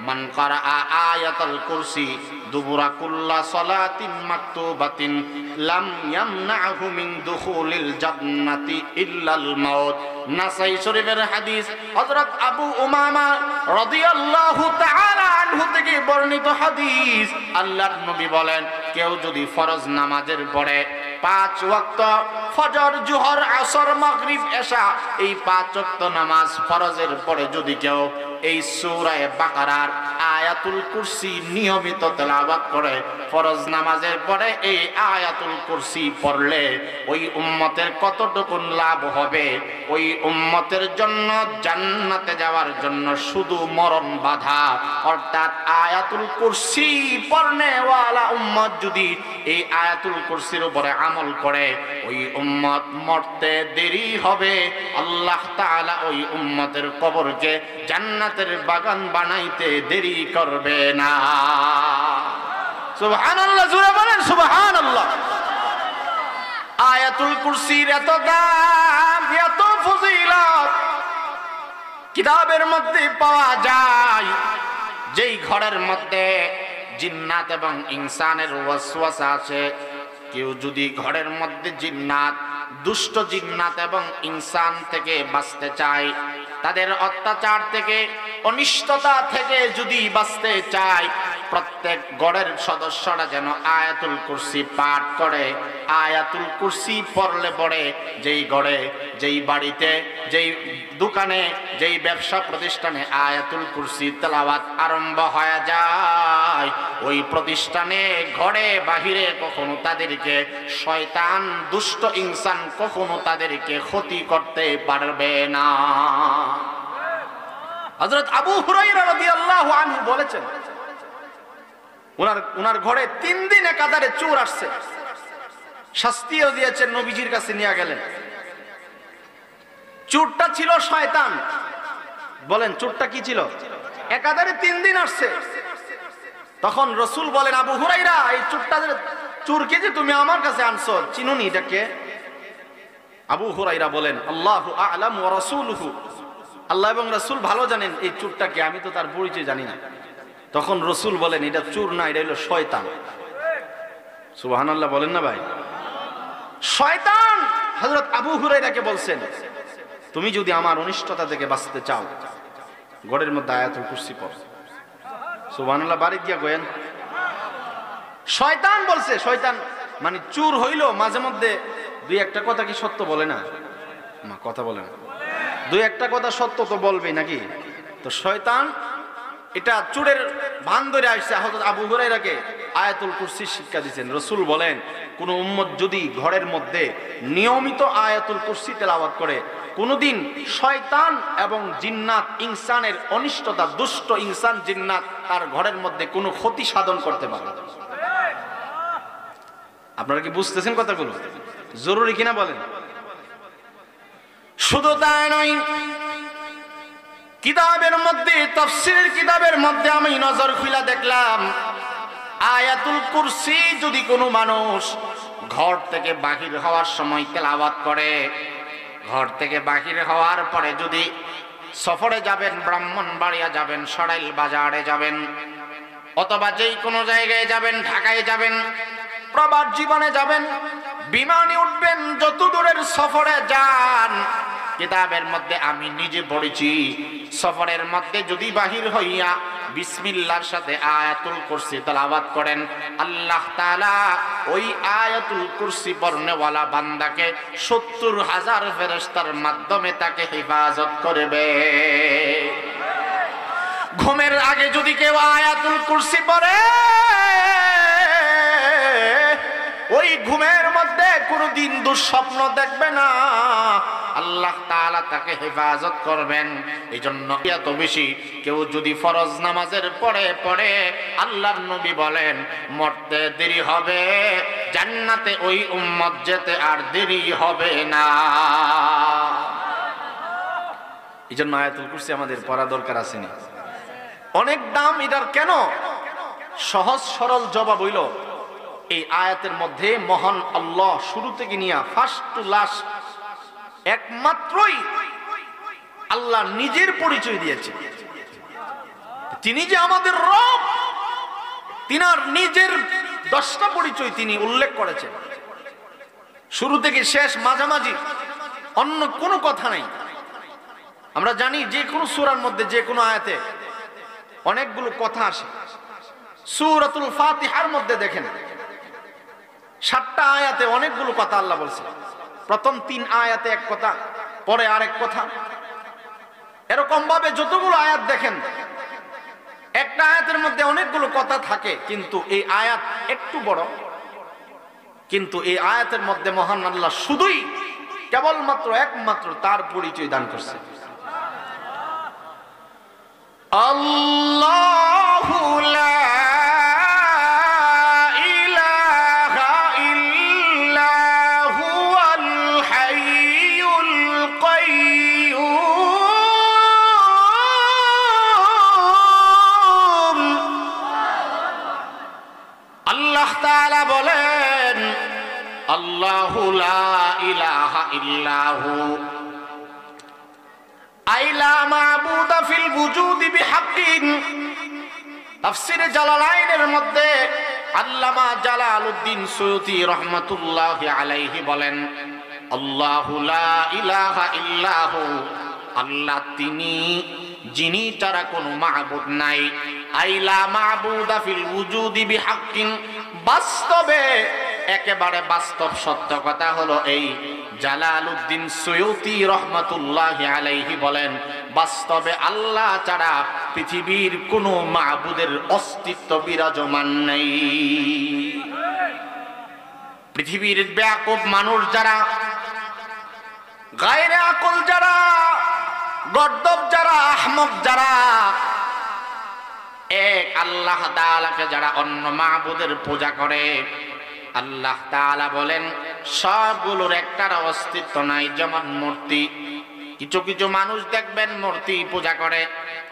[SPEAKER 1] মান ক্বারাআ আয়াতুল কুরসি দুবুরা কুল্লা সালাতিন মাকতুবাতিন লাম ইয়ামনাহু মিন দুখুলিল জান্নাতি ইল্লাল মাউত। নাসাই শরীফের হাদিস, হযরত আবু উমামা রাদিয়াল্লাহু তাআলা আনহু থেকে বর্ণিত হাদিস। আল্লাহর নবী বলেন, কেউ যদি ফরজ নামাজের পরে 5 ওয়াক্ত ফজর, জোহর, আসর, মাগরিব, এশা এই 5 ওয়াক্ত নামাজ ফরজের পরে যদি কেউ এই সূরা বাকারার আয়াতুল কুরসি নিয়মিত তেলাওয়াত করে, ফরজ নামাজের পরে এই আয়াতুল কুরসি পড়লে ওই উম্মতের কতটুকু লাভ হবে। ওই উম্মতের জন্য জান্নাতে যাওয়ার জন্য শুধু মরণ বাধা। অর্থাৎ আয়াতুল কুরসি পড়নেওয়ালা উম্মত যদি এই আয়াতুল কুরসির উপরে আমল করে, ওই উম্মত মরতে দেরি হবে। আল্লাহ তাআলা ওই উম্মতের কবরকে জান্নাতের বাগান বানাইতে দেরি করবে না। সুবহানাল্লাহ, জোরে বলেন সুবহানাল্লাহ। আয়াতুল কুরসির এত দাম, এত ফজিলত কিতাবের মধ্যে পাওয়া যায়। যেই ঘরের মধ্যে জিন্নাত এবং ইনসানের ওয়াসওয়াসা আছে, কেউ যদি ঘরের মধ্যে জিন্নাত, দুষ্ট জিন্নাত এবং ইনসান থেকে বাঁচতে চায়, তাদের অত্যাচার থেকে, অনিষ্টতা থেকে যদি বাঁচতে চায়, প্রত্যেক ঘরের সদস্যরা যেন আয়াতুল কুরসি পাঠ করে। আয়াতুল কুরসি পড়লে পড়ে যেই ঘরে, যেই বাড়িতে, যেই দোকানে, যেই ব্যবসা প্রতিষ্ঠানে আয়াতুল কুরসি তেলাওয়াত আরম্ভ হয়ে যায়, ওই প্রতিষ্ঠানে ঘরে বাহিরে কখনো তাদেরকে শয়তান, দুষ্ট ইনসান কখনো তাদেরকে ক্ষতি করতে পারবে না। হযরত আবু হুরায়রা রাদিয়াল্লাহু আনহু বলেছেন, উনার ঘরে 3 দিন একাধারে চোর আসছে, শাস্তিও দিয়েছেন, নবীজির কাছে নিয়ে গেলেন। চোরটা ছিল শয়তান। বলেন চোরটা কি ছিল? একাধারে 3 দিন আসছে। তখন রাসূল বলেন, আবু হুরায়রা, এই চোরকে যে তুমি আমার কাছে আনছো, চিনুনি এটাকে? আবু হুরায়রা বলেন, আল্লাহু আ'লাম ওয়া রাসূলুহু, আল্লাহ এবং রাসূল ভালো জানেন এই চোরটাকে, আমি তো তার পরিচয় জানি না। তখন রাসূল বলেন, এটা চোর না, এটা হলো শয়তান। সুবহানাল্লাহ বলেন না ভাই? শয়তান হযরত আবু হুরায়রাকে বলছেন, তুমি যদি আমার অনিষ্টতা থেকে বাঁচতে চাও, ঘরের মধ্যে আয়াতুল কুরসি পড়ো।
[SPEAKER 2] সুবহানাল্লাহ বাড়ি গিয়া কয়েন। শয়তান বলছে, শয়তান মানে চুর হইল মাঝে মধ্যে দুই একটা কথা কি সত্য বলে না? মা কথা বলে না, দুই একটা কথা সত্য তো বলবেই নাকি? তো শয়তান এটা চুরের ভান ধরে আসছে। হযরত আবু হুরায়রাকে আয়াতুল কুরসি শিক্ষা দিয়েছেন। রাসূল বলেন, কোন উম্মত যদি ঘরের মধ্যে নিয়মিত আয়াতুল কুরসি তেলাওয়াত করে, কোনদিন শয়তান এবং জিন্নাত, ইনসানের অনিষ্টতা, দুষ্ট ইনসান জিন্নাত তার ঘরের মধ্যে কোনো ক্ষতি সাধন করতে পারে না। আপনারা কি বুঝতেছেন কথাগুলো? জরুরি কিনা বলেন? শুধু তাই নয়, কিতাবের মধ্যে, তাফসীরের কিতাবের মধ্যে আমি নজর খুলে দেখলাম, আয়াতুল কুরসি যদি কোনো মানুষ ঘর থেকে বাহির হওয়ার সময় তেলাওয়াত করে, ঘর থেকে বাহির হওয়ার পরে যদি সফরে যাবেন, ব্রাহ্মণবাড়িয়া যাবেন, সরাইল বাজারে যাবেন, অথবা যেই কোনো জায়গায় যাবেন, ঢাকায় যাবেন, প্রবাস জীবনে যাবেন, বিমানে উঠবেন, যত দূরের সফরে যান, কিতাবের মধ্যে আমি নিজে পড়েছি, সফরের মধ্যে যদি বাহির হইয়া বিসমিল্লাহর সাথে আয়াতুল কুরসি তেলাওয়াত করেন, আল্লাহ তাআলা ওই আয়াতুল কুরসি পড়নেওয়ালা বান্দাকে ৭০,০০০ ফেরেশতার মাধ্যমে তাকে হেফাজত করবে। ঘুমের আগে যদি কেউ আয়াতুল কুরসি পড়ে, ওই ঘুমের মধ্যে কোনোদিন দুঃস্বপ্ন দেখবে না, আল্লাহ তাআলা তাকে হেফাজত করবেন। এই জন্য এত বেশি কেউ যদি ফরজ নামাজের পরে পড়ে, আল্লাহর নবী বলেন মরতে দেরি হবে, জান্নাতে ওই উম্মত যেতে আর দেরি হবে না। এই জন্য আয়াতুল কুরসি আমাদের পড়া দরকার আছে না? অনেক দাম এটার। কেন? সহজ সরল জবাব হইল, এই আয়াতের মধ্যে মহান আল্লাহ শুরু থেকে নিয়ে ফার্স্ট টু লাস্ট একমাত্রই আল্লাহ নিজের পরিচয় দিয়েছে। তিনি যে আমাদের রব, তিনার নিজের 10টা পরিচয় তিনি উল্লেখ করেছেন। শুরু থেকে শেষ, মাঝামাঝি অন্য কোনো কথা নাই। আমরা জানি যে কোনো সূরার মধ্যে, যে কোনো আয়াতে অনেকগুলো কথা আসে। সূরাতুল ফাতিহার মধ্যে দেখেন 7টা আয়াতে অনেকগুলো কথা আল্লাহ বলছে। প্রথম 3 আয়াতে এক কথা, পরে আরেক কথা। এরকম ভাবে যতগুলো আয়াত দেখেন, একটা আয়াতের মধ্যে অনেকগুলো কথা থাকে, কিন্তু এই আয়াত একটু বড়, কিন্তু এই আয়াতের মধ্যে মহান আল্লাহ শুধুই কেবলমাত্র একমাত্র তার পরিচয় দান করছে। আল্লাহু লা বলেন আল্লাহু লা ইলাহা ইল্লাহু আইলা মাবুদা ফিল ওয়ুজুদি বিহাক্কিন। তাফসীরে জালালাইনের মধ্যে আল্লামা জালালউদ্দিন সুয়ুতী রাহমাতুল্লাহি আলাইহি বলেন, আল্লাহু লা ইলাহা ইল্লাহু, আল্লাহ তিনি যিনি ছাড়া কোনো মাবুদ নাই। আইলা মাবুদা ফিল ওয়ুজুদি বিহাক্কিন, বাস্তবে একেবারে বাস্তব সত্য কথা হলো এই, জালালউদ্দিন সুয়ুতী রাহমাতুল্লাহি আলাইহি বলেন, বাস্তবে আল্লাহ ছাড়া পৃথিবীর কোনো মাবুদের অস্তিত্ব বিরাজমান নেই। পৃথিবীর বেয়াকুব মানুষ যারা, গায়রে আকল যারা, গর্দব যারা, আহমক যারা, এক আল্লাহ তাআলাকে যারা অন্য মাবুদের পূজা করে, আল্লাহ তাআলা বলেন সবগুলোর একটার অস্তিত্ব নাই। যেমন মূর্তি, কিছু কিছু মানুষ দেখবেন মূর্তি পূজা করে,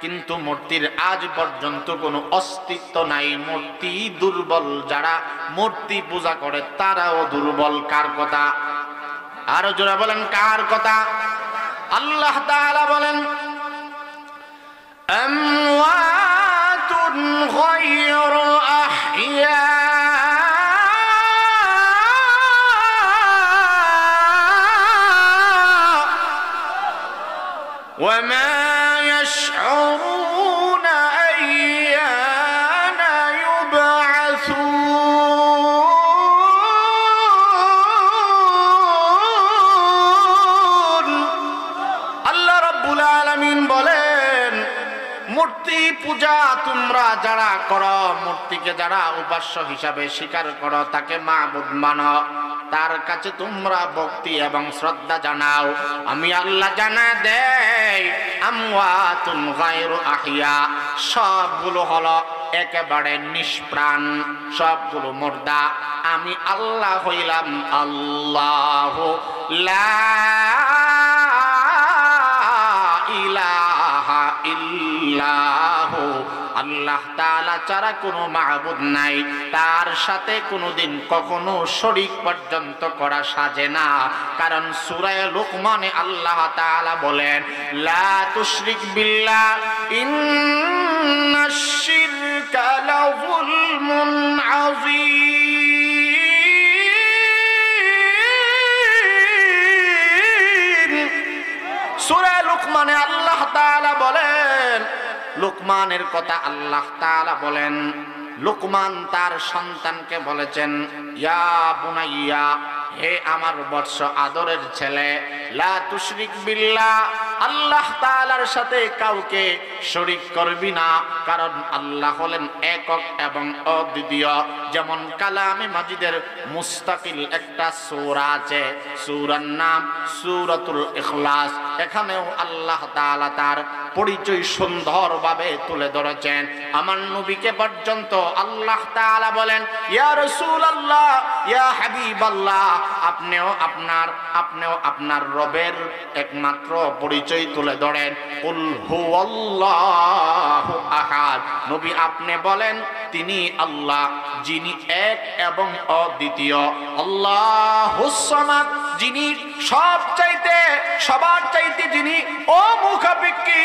[SPEAKER 2] কিন্তু মূর্তির আজ পর্যন্ত কোনো অস্তিত্ব নাই। মূর্তি দুর্বল, যারা মূর্তি পূজা করে তারাও দুর্বল। কার কথা? আরো জোরে বলেন, কার কথা? আল্লাহ তাআলা বলেন আমওয়াতুন গায়রু আহইয়া ওয়া মা ইয়াশউরুনা আইয়ানা
[SPEAKER 1] মূর্তি পূজা তোমরা যারা করো, মূর্তিকে যারা উপাস্য হিসাবে স্বীকার করো, তাকে মাবুদ মানো, তার কাছে তোমরা ভক্তি এবং শ্রদ্ধা জানাও, আমি আল্লাহ জানা দেই আমওয়াতুন গায়রু আহিয়া, সবগুলো হলো একেবারে নিষ্প্রাণ, সবগুলো মুর্দা। আমি আল্লাহ হইলাম আল্লাহ, লা ইলাহা ইল্লাহু, আল্লাহ তাআলা ছাড়া কোনো মাবুদ নাই, তার সাথে কোনোদিন কখনো শরীক পর্যন্ত করা সাজে না। কারণ সূরা লুকমানে আল্লাহ তাআলা বলেন, লা তুশরিক বিল্লাহ ইন্নাশ শিরকা লাযুলমুন আযীম। সূরা লুকমানে আল্লাহ তাআলা বলেন, লুকমানের কথা আল্লাহ তাআলা বলেন, লুকমান তার সন্তানকে বলেছেন, ইয়া বুনাইয়া, হে আমার বৎস আদরের ছেলে, লা তুশরিক বিল্লাহ, আল্লাহ তাআলার সাথে কাউকে শরীক করবি না। কারণ আল্লাহ হলেন একক এবং অদ্বিতীয়। যেমন কালামে মাজিদের মুস্তাকিল একটা সূরা আছে, সূরার নাম সূরাতুল ইখলাস। এখানেও আল্লাহ তাআলা তার পরিচয় সুন্দরভাবে তুলে ধরেছেন। আমার নবীকে পর্যন্ত আল্লাহ তাআলা বলেন, ইয়া রাসূলুল্লাহ, ইয়া হাবিবাল্লাহ, আপনিও আপনার রবের একমাত্র পরিচয় তুলে ধরেন, কুল হুয়াল্লাহু আহাদ। নবী আপনি বলেন তিনি আল্লাহ, যিনি এক এবং অদ্বিতীয়। আল্লাহুস সামাদ, যিনি সবার চাইতে যিনি অমুখাপেক্ষী।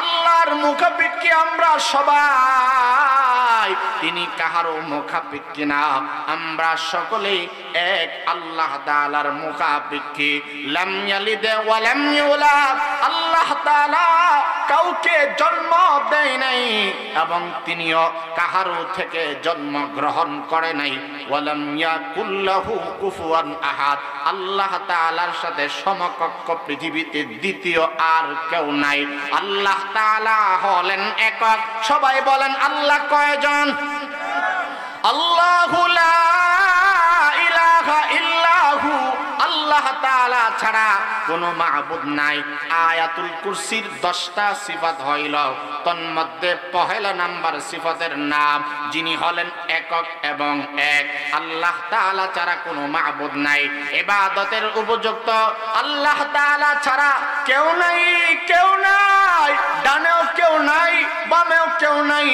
[SPEAKER 1] আল্লাহর মুখাপেক্ষী আমরা সবাই, তিনি কাহারও মুখাপেক্ষী না। আমরা সকলেই এক আল্লাহ তাআলার মুখাপেক্ষী। লাম ইয়ালিদ ওয়া লাম ইউলাদ, আল্লাহ তাআলা কাউকে জন্ম দেয় নাই এবং তিনিও কাহারও থেকে জন্ম গ্রহণ করে নাই। ওয়া লাম ইয়াকুল লাহু কুফুয়ান আহাদ, আল্লাহ তাআলার সাথে সমকক্ষ পৃথিবীতে দ্বিতীয় আর কেউ নাই। আল্লাহ তাআলা হলেন একক। সবাই বলেন আল্লাহ কয়জন? আল্লাহু লা ইলাহা ইল্লাহু, আল্লাহ তাআলা ছাড়া কোনো মাবুদ নাই। আয়াতুল কুরসির 10টা সিফাত হইল, তন্মধ্যে পহেলা নাম্বার সিফাতের নাম, যিনি হলেন একক এবং এক। আল্লাহ তাআলা ছাড়া কোনো মাবুদ নাই, ইবাদতের উপযুক্ত আল্লাহ তাআলা ছাড়া কেউ নাই, কেউ নাই। ডানেও কেউ নাই, বামেও কেউ নাই,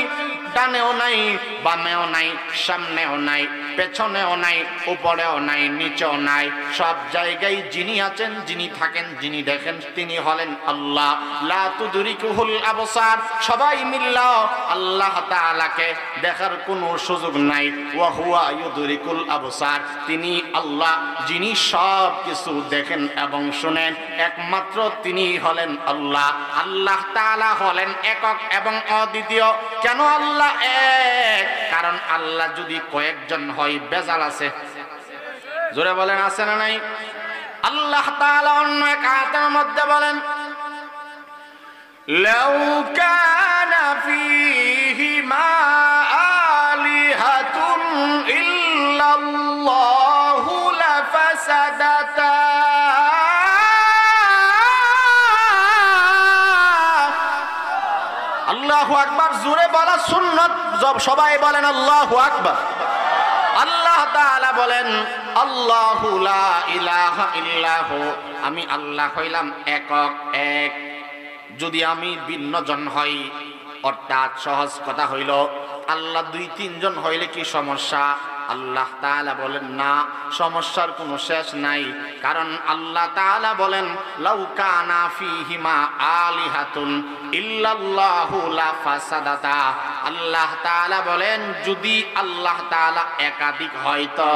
[SPEAKER 1] ডানেও নাই, বামেও নাই, সামনেও নাই, পেছনেও নাই, উপরেও নাই, নিচেও নাই। সব জায়গায় যিনি আছেন, যিনি থাকেন, যিনি দেখেন, তিনি হলেন আল্লাহ। লা তুদরিকুহুল আবসার, সবাই মিল্লা আল্লাহ তাআলাকে দেখার কোনো সুযোগ নাই। ওয়া হুয়া ইউদরিকুল আবসার, তিনি আল্লাহ, যিনি সব কিছু দেখেন এবং শুনেন, একমাত্র তিনি হলেন আল্লাহ। আল্লাহ তাআলা হলেন একক এবং অদ্বিতীয়। কেন আল্লাহ এক? কারণ আল্লাহ যদি কয়েকজন হয় বেজাল আছে। জোরে বলেন আছে না নাই? আল্লাহ তাআলা অন্য এক আয়াতের মধ্যে বলেন, লাউ কানা ফীহিমা আলিহাতুন ইল্লাল্লাহু লাফাসাদাতা। আল্লাহু আকবার। জোরে বলা সুন্নাত, সবাই বলেন আল্লাহু আকবার। আল্লাহ তাআলা বলেন, আল্লাহু লা ইলাহা ইল্লাহু, আমি আল্লাহ হইলাম একক এক। যদি আমি ভিন্নজন হই, অর্থাৎ সহজ কথা হইল আল্লাহ 2-3 জন হইলে কি সমস্যা? আল্লাহ তাআলা বলেন না, সমস্যার কোনো শেষ নাই। কারণ আল্লাহ তাআলা বলেন, লাউ কানা ফীহিমা আলিহাতুন ইল্লাল্লাহু লাফাসাদাতা। আল্লাহ তাআলা বলেন, যদি আল্লাহ তাআলা একাধিক হয়তো,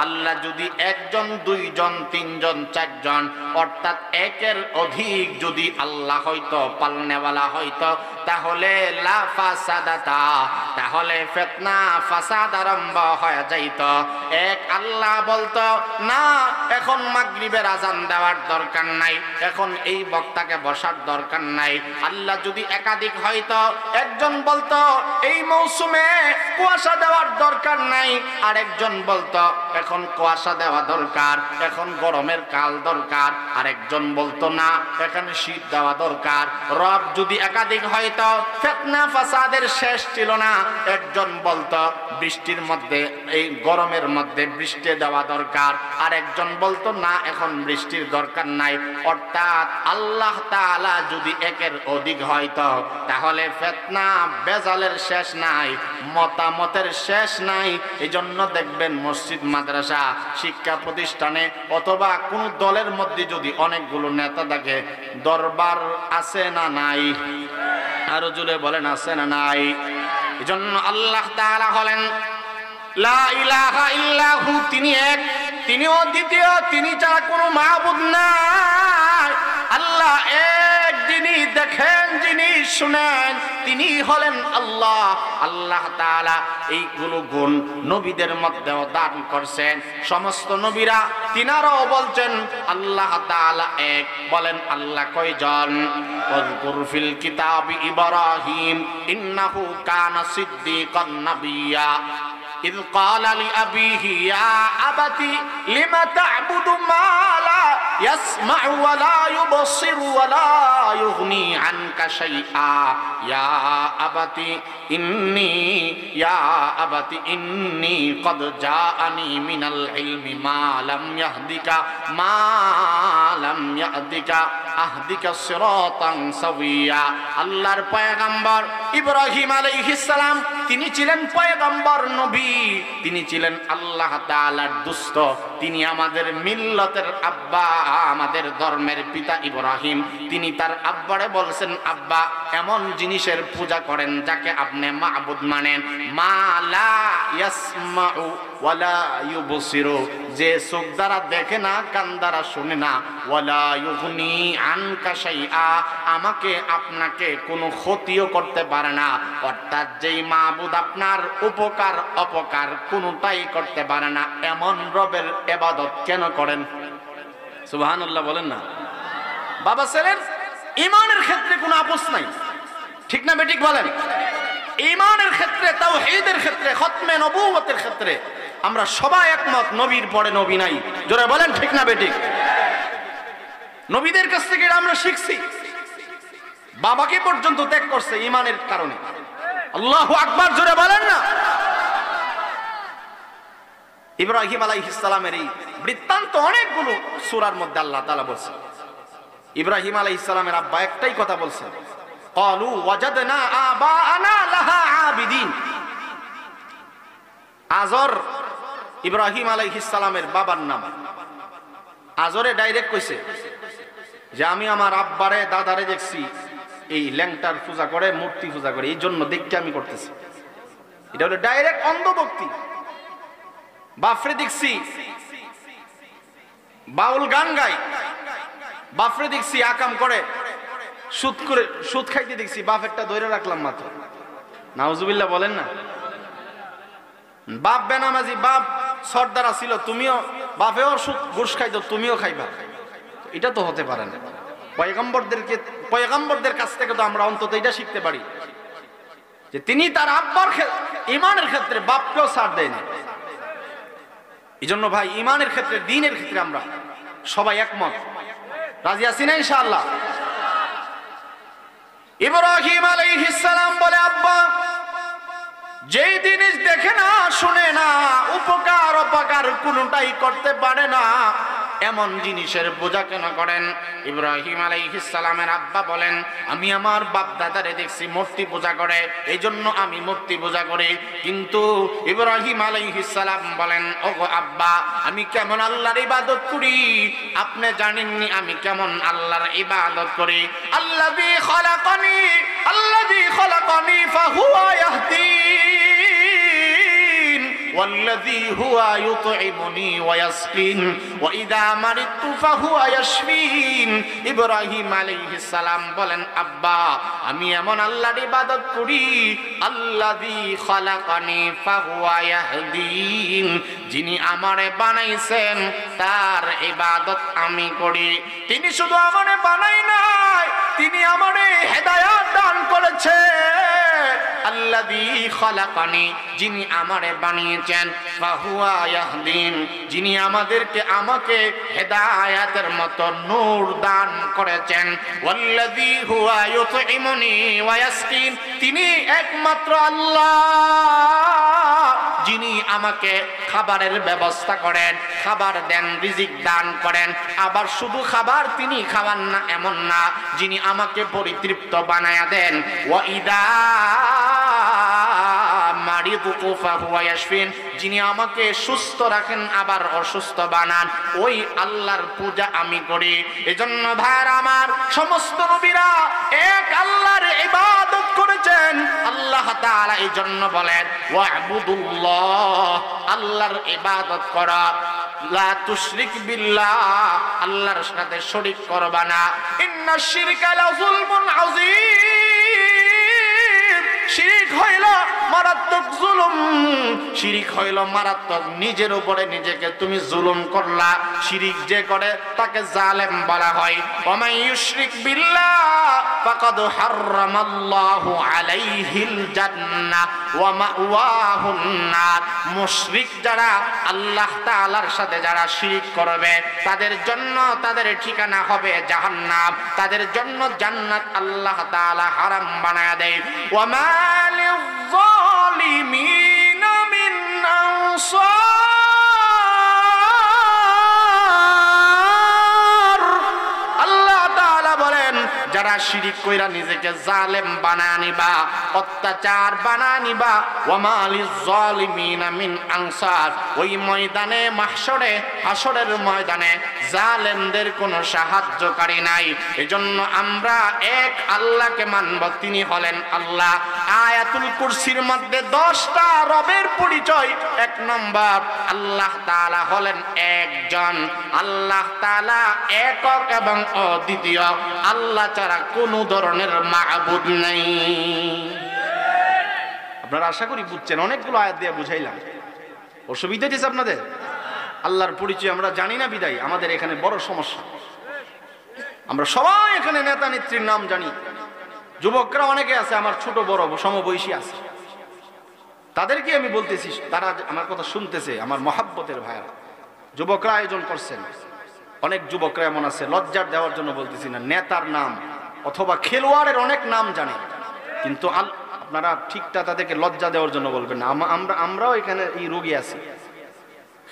[SPEAKER 1] আল্লাহ যদি 1 জন 2 জন 3 জন 4 জন অর্থাৎ একের অধিক যদি আল্লাহ হয়তো, পালনেওয়ালা হয়তো, তাহলে লা ফাসাদাতা, তাহলে ফিতনা ফাসাদ আরম্ভ হয়ে যাইত। এক আল্লাহ বলতো না এখন মাগরিবের আজান দেওয়ার দরকার নাই, এখন এই বক্তাকে বসার দরকার নাই। আল্লাহ যদি একাধিক হয়তো, একজন বলতো এই মৌসুমে কুয়াশা দেওয়ার দরকার নাই, আর একজন বলতো এখন কুয়াশা দেওয়া দরকার, এখন গরমের কাল দরকার, আর একজন বলতো না এখানে শীত দেওয়া দরকার। রব যদি একাধিক হয়তো ফিতনা ফাসাদের শেষ ছিল না। একজন বলতো বৃষ্টির মধ্যে এই গরমের মধ্যে বৃষ্টি দেওয়া দরকার, আর একজন বলতো না এখন বৃষ্টির দরকার নাই। অর্থাৎ আল্লাহ তাআলা যদি একের অধিক হয়তো তাহলে ফিতনা বেজালের শেষ নাই, মতামতের শেষ নাই। এই জন্য দেখবেন মসজিদ মাদ্রাসা শিক্ষা প্রতিষ্ঠানে অথবা কোন দলের মধ্যে যদি অনেকগুলো নেতা থাকে, দরবার আছে না নাই? আরো জুড়ে বলেন আছে না নাই? এই জন্য আল্লাহ তাআলা হলেন লা ইলাহা ইল্লাহু, তিনি এক, তিনি অদ্বিতীয়, তিনি ছাড়া কোনো মাবুদ নাই। আল্লাহ এক, যিনি দেখেন, যিনি শুনেন, তিনি হলেন আল্লাহ। আল্লাহ তাআলা এইগুলো গুণ নবীদের মধ্যেও দান করছেন। সমস্ত নবীরা তিনারাও বলছেন আল্লাহ তাআলা এক। বলেন আল্লাহ কয়জন? ওয়াজকুর ফিল কিতাবি ইব্রাহিম ইন্নাহু কানা সিদ্দীকান নাবিয়্যা إذ قال لأبيه يا أبت لم تعبد ما لا يسمع ولا يبصر ولا يغني عنك شيئا يا أبت إني قد جاءني من العلم ما لم يهدك أهدك صراطا سويا। আল্লাহর পয়গম্বর ইব্রাহিম আলাইহিস সালাম তিনি ছিলেন পয়গম্বর নবী, তিনি ছিলেন আল্লাহ তাআলার দুষ্ট, তিনি আমাদের মিল্লতের আব্বা, আমাদের ধর্মের পিতা ইব্রাহিম। তিনি তার আব্বারে বলছেন আব্বা এমন জিনিসের পূজা করেন যাকে আপনি মাবুদ মানেন, মা লা ইয়াসমাউ ওয়ালা ইউবসিরু, যে চোখ দ্বারা দেখে না, কান দ্বারা শুনে না, ওয়ালা ইউগনি আনকা শাইআ, আমাকে আপনাকে কোনো ক্ষতিও করতে পারে না। অর্থাৎ যেই মাবুদ আপনার উপকার অপকার কোনোটাই করতে পারে না, এমন রবের ইবাদত কেন করেন? সুবহানাল্লাহ বলেন না। বাবা ছেলের ঈমানের ক্ষেত্রে কোনো আপোষ নাই, ঠিক না বেঠিক বলেন? ঈমানের ক্ষেত্রে, তাওহীদের ক্ষেত্রে, খতমে নবুয়তের ক্ষেত্রে আমরা সবাই একমত, নবীর পরে নবী নাই। জোরে বলেন ঠিক না বেঠিক? নবীদের কাছ থেকে আমরা শিখছি, বাবাকে পর্যন্ত ত্যাগ করছে ঈমানের কারণে। আল্লাহু আকবার, জোরে বলেন না। ইব্রাহিম আলাইহিস সালামের এই বৃত্তান্ত অনেকগুলো সূরার মধ্যে আল্লাহ তাআলা বলছেন। ইব্রাহিম আলাইহিস সালামের আব্বা একটাই কথা বলছেন, ক্বালু ওয়াজাদনা আবাআনা লাহা আবিদিন। আজর ইব্রাহিম আলাইহিস সালামের বাবার নাম। আজরে ডাইরেক্ট কইছে যে আমি আমার আব্বারে দাদারে দেখছি এই ল্যাংটার পূজা করে, মূর্তি পূজা করে, এই জন্য দেখতে আমি করতেছি। এটা হলো ডাইরেক্ট অন্ধভক্তি। বাফরে দেখছি বাউল গান গায়, বাফরে দেখছি আকাম করে, সুদ খাইতে দেখছি, বাপেরটা ধরে রাখলাম মাত্র। নাউজুবিল্লাহ বলেন না। বাপ বেনামাজি, বাপ সর্দার ছিল, তুমিও বাপেও ঘুষ খাইতো, তুমিও খাইবা, এটা তো হতে পারে না। পয়গম্বরদের কাছ থেকে তো আমরা অন্তত এটা শিখতে পারি যে তিনি তার আব্বার ঈমানের ক্ষেত্রে বাপকেও ছাড় দেয়নি। এই জন্য ভাই ঈমানের ক্ষেত্রে, দ্বীনের ক্ষেত্রে আমরা সবাই একমত। রাজি আছি না ইনশাআল্লাহ? ইব্রাহিম আলাইহিস সালাম বলে আব্বা যেই জিনিস দেখে না, শুনে না, উপকার অপকার কোনটাই করতে পারে না, এমন জিনিসের পূজা কেন করেন? ইব্রাহিম আলাইহিস সালামের আব্বা বলেন আমি আমার বাপ দাদারে দেখছি মূর্তি পূজা করে, এই জন্য আমি মূর্তি পূজা করি। কিন্তু ইব্রাহিম আলাইহিস সালাম বলেন ওগো আব্বা আমি কেমন আল্লাহর ইবাদত করি আপনি জানেননি আমি কেমন আল্লাহর ইবাদত করি। আল্লাযী খালাকানি ফাহুয়া ইয়াহদিন। ওয়াল্লাযী হুয়া ইউতঈমুনি ওয়া ইয়াসকিন ওয়া ইযা মারিদতু ফাহুয়া ইয়াশফিন। ইব্রাহিম আলাইহিস সালাম বলেন, আব্বা আমি এমন আল্লাহর ইবাদত করি, আল্লাযী খালাকানি ফাহুয়া ইয়াহদিন, যিনি আমারে বানাইছেন তার ইবাদত আমি করি। তিনি শুধু আমারে বানাই নাই, তিনি আমারে হেদায়েত দান করেছে। আল্লাযী খালাকানি, যিনি আমারে বানিয়েছেন, ফাহুয়া ইয়াহদিন, যিনি আমাকে হেদায়েতের মতো নূর দান করেছেন। ওয়াল্লাযী হুয়া ইউতঈমুনি ওয়া ইয়াসকিন, তিনি একমাত্র আল্লাহ যিনি আমাকে খাবারের ব্যবস্থা করেন, খাবার দেন, রিজিক দান করেন। আবার শুধু খাবার তিনি খাওয়ান না এমন না, যিনি আমাকে পরিতৃপ্ত বানায়া দেন। ওয়া ইদা মারিদতু ফাহুয়া ইয়াশফিন, যিনি আমাকে সুস্থ রাখেন আবার অসুস্থ বানান, ওই আল্লাহর পূজা আমি করি। এজন্য ভাইরা আমার, সমস্ত নবীরা এক আল্লাহর ইবাদত করেছেন। আল্লাহ তাআলা এজন্য বলেন ওয়া'বুদুল্লাহ, আল্লাহর ইবাদত করা, লা তুশরিক বিল্লাহ, আল্লাহর সাথে শরীক করবা না। ইন্নাশ শিরকা লাযুলমুন আযীম, শিরক হইল মারাত্মক জুলুম, শিরিক হইল মারাত্মক, নিজের উপরে নিজেকে তুমি জুলুম করলা। শিরিক যে করে তাকে জালেম বলা হয়। ওয়ামান ইউশরিক বিল্লাহ ফাকাদ হারামাল্লাহু আলাইহিল জান্নাহ ওয়া মাওয়াহুন নার। মুশরিক যারা, আল্লাহ তাআলার সাথে যারা শিরিক করবে, তাদের জন্য তাদের ঠিকানা হবে জাহান্নাম, তাদের জন্য জান্নাত আল্লাহ তাআলা হারাম বানায়া দেয়। ওয়া মা লিয-যালিমিন মিন আনসার। আল্লাহ তাআলা বলেন, যারা শিরিক কইরা নিজেকে জালেম বানায় নিবা, অত্যাচার বানায় নিবা, ওয়া মা লিয-যালিমিন মিন আনসার, ওই ময়দানে মাহশরে, হাসরের ময়দানে জালেমদের কোনো সাহায্যকারী নাই। এজন্য আমরা এক আল্লাহকে মানব, তিনি হলেন আল্লাহ। আয়াতুল কুরসির মধ্যে 10টা রবের পরিচয়। 1 নম্বর, আল্লাহ তাআলা হলেন একজন, আল্লাহ তাআলা একক এবং অদ্বিতীয়, আল্লাহ ছাড়া কোনো ধরনের মাবুদ নেই। আপনারা আশা করি বুঝছেন, অনেকগুলো আয়াত দিয়ে বুঝাইলাম। অসুবিধা হয়েছে আপনাদের? আল্লাহর পরিচয় আমরা জানি না বিদায় আমাদের এখানে বড় সমস্যা। আমরা সবাই এখানে নেতা নেত্রীর নাম জানি, যুবকরা অনেকে আছে, আমার ছোট বড় সমবয়সী আছে, তাদেরকে আমি বলতেছি, তারা আমার কথা শুনতেছে, আমার মহাব্বতের ভাইরা। যুবকরা আয়োজন করছেন, অনেক যুবকরা এমন আছে, লজ্জার দেওয়ার জন্য বলতেছি না, নেতার নাম অথবা খেলোয়াড়ের অনেক নাম জানে, কিন্তু আপনারা ঠিকটা তাদেরকে লজ্জা দেওয়ার জন্য বলবেন না। আমরাও এখানে এই রোগী আছি।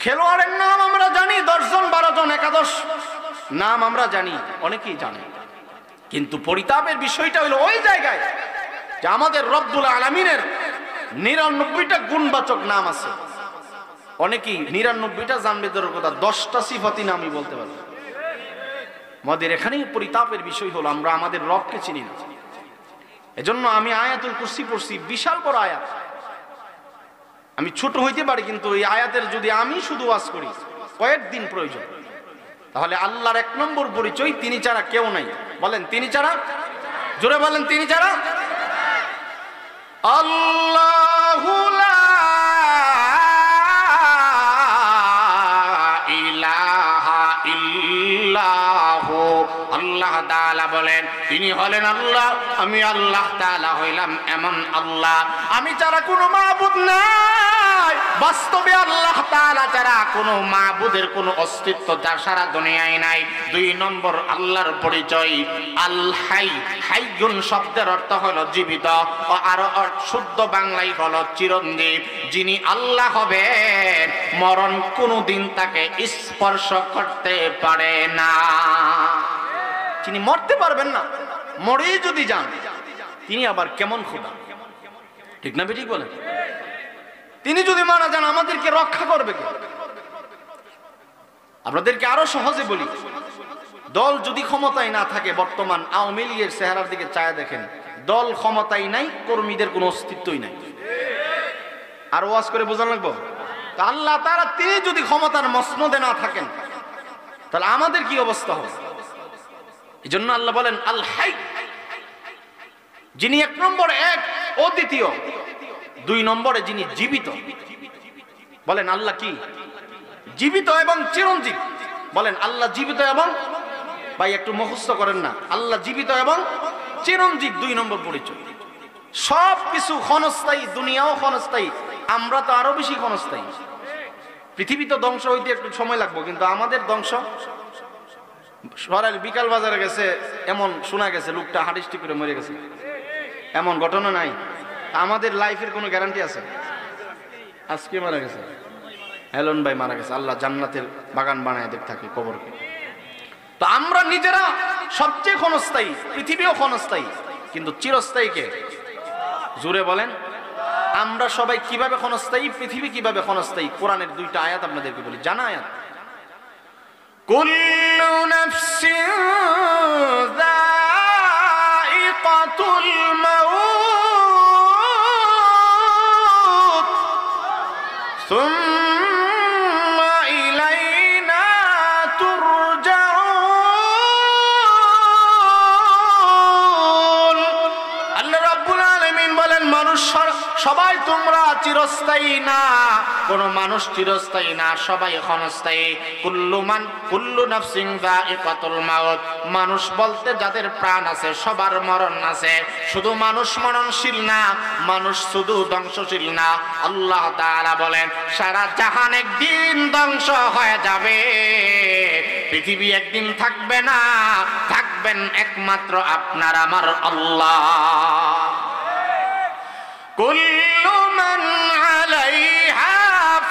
[SPEAKER 1] খেলোয়াড়ের নাম আমরা জানি, 10 জন 12 জন 11 নাম আমরা জানি, অনেকেই জানে, কিন্তু পরিতাপের বিষয়টা হলো ওই জায়গায় যে আমাদের রব্বুল আলামিনের 99টা গুণবাচক নাম আছে। অনেকেই 99টা জানবে, তোর কথা 10টা সিফাতি নামই বলতে পারবে। আমাদের এখানেই পরিতাপের বিষয় হলো আমরা আমাদের রবকে চিনি না। এজন্য আমি আয়াতুল কুরসি পড়ছি, বিশাল বড় আয়াত। আমি ছোট হইতে পারি, কিন্তু এই আয়াতের যদি আমি শুধু ওয়াজ করি কয়েকদিন প্রয়োজন, তাহলে আল্লাহর 1 নম্বর পরিচয়, তিনি ছাড়া কেউ নাই। বলেন তিনি ছাড়া, জোরে বলেন তিনি ছাড়া। আল্লাহু লা ইলাহা ইল্লাহু, আল্লাহ তাআলা বলেন তিনি হলেন আল্লাহ, আমি আল্লাহ তাআলা হইলাম এমন আল্লাহ, আমি ছাড়া কোনো মাবুদ নাই। বাস্তবে আল্লাহ তাআলা ছাড়া কোনো মাবুদের কোনো অস্তিত্ব তার সারা দুনিয়ায় নাই। 2 নম্বর আল্লাহর পরিচয় আল হাই। হাইয়ুন শব্দের অর্থ হলো জীবিত, আর শুদ্ধ বাংলায় হলো চিরঞ্জীব। যিনি আল্লাহ হবেন, মরণ কোনোদিন তাকে স্পর্শ করতে পারে না। তিনি মরতে পারবেন না, মরেই যদি যান তিনি আবার কেমন খোদা, ঠিক না বেঠিক বলেন? তিনি যদি মারা যান আমাদেরকে রক্ষা করবে কে? আপনাদেরকে আরো সহজে বলি, দল যদি ক্ষমতায় না থাকে, বর্তমান আওয়ামী লীগের চেহারার দিকে চায় দেখেন, দল ক্ষমতায় নাই, কর্মীদের কোনো অস্তিত্বই নাই। আর ওয়াজ করে বোঝানো লাগবে?
[SPEAKER 2] তা আল্লাহ তাআলা তিনি যদি ক্ষমতার মসনদে না থাকেন তাহলে আমাদের কি অবস্থা হবে? এই জন্য আল্লাহ বলেন আল হাই, যিনি এক নম্বরে এক, অদ্বিতীয়। দুই নম্বরে যিনি জীবিত। বলেন আল্লাহ কি? জীবিত এবং চিরঞ্জীব। বলেন আল্লাহ জীবিত এবং, ভাই একটু মুখস্থ করেন না, আল্লাহ জীবিত এবং চিরঞ্জীব, দুই নম্বর পরিচয়। সব কিছু ক্ষণস্থায়ী, দুনিয়াও ক্ষণস্থায়ী, আমরা তো আরো বেশি ক্ষণস্থায়ী। পৃথিবী তো ধ্বংস হইতে একটু সময় লাগবে, কিন্তু আমাদের ধ্বংস। সরাইল বিকাল বাজারে গেছে, এমন শোনা গেছে লোকটা হাঁটিস্টি করে মরে গেছে, এমন ঘটনা নাই। আমাদের লাইফের কোনো গ্যারান্টি আছে? আজকে মারা গেছে, হেলন ভাই মারা গেছে, আল্লাহ জান্নাতের বাগান বানায় দেখ থাকে কবরকে। তো আমরা নিজেরা সবচেয়ে ক্ষণস্থায়ী, পৃথিবীও ক্ষণস্থায়ী, কিন্তু চিরস্থায়ী কে? জোরে বলেন। আমরা সবাই কিভাবে ক্ষণস্থায়ী, পৃথিবী কিভাবে ক্ষণস্থায়ী? কোরআনের দুইটা আয়াত আপনাদেরকে বলি, জানা আয়াত। কুল্লু নাফসিন যায়িকাতুল মাউত সুম্মা ইলাইনা তুরজাউন। আল্লাহ রাব্বুল আলামিন বলেন, মানুষ সবাই তোমরা চিরস্থায়ী না, কোন মানুষ চিরস্থায়ী না, সবাই ক্ষণস্থায়ী। কুল্লু নাফসিন যায়িকাতুল মাউত, মানুষ বলতে যাদের প্রাণ আছে সবার মরণ আছে। শুধু মানুষ মরণশীল না, মানুষ শুধু ধ্বংসশীল না। আল্লাহ তাআলা বলেন সারা জাহান একদিন ধ্বংস হয়ে যাবে, পৃথিবী একদিন থাকবে না, থাকবেন একমাত্র আপনার আমার আল্লাহ। কুল্লু মান আলাইহা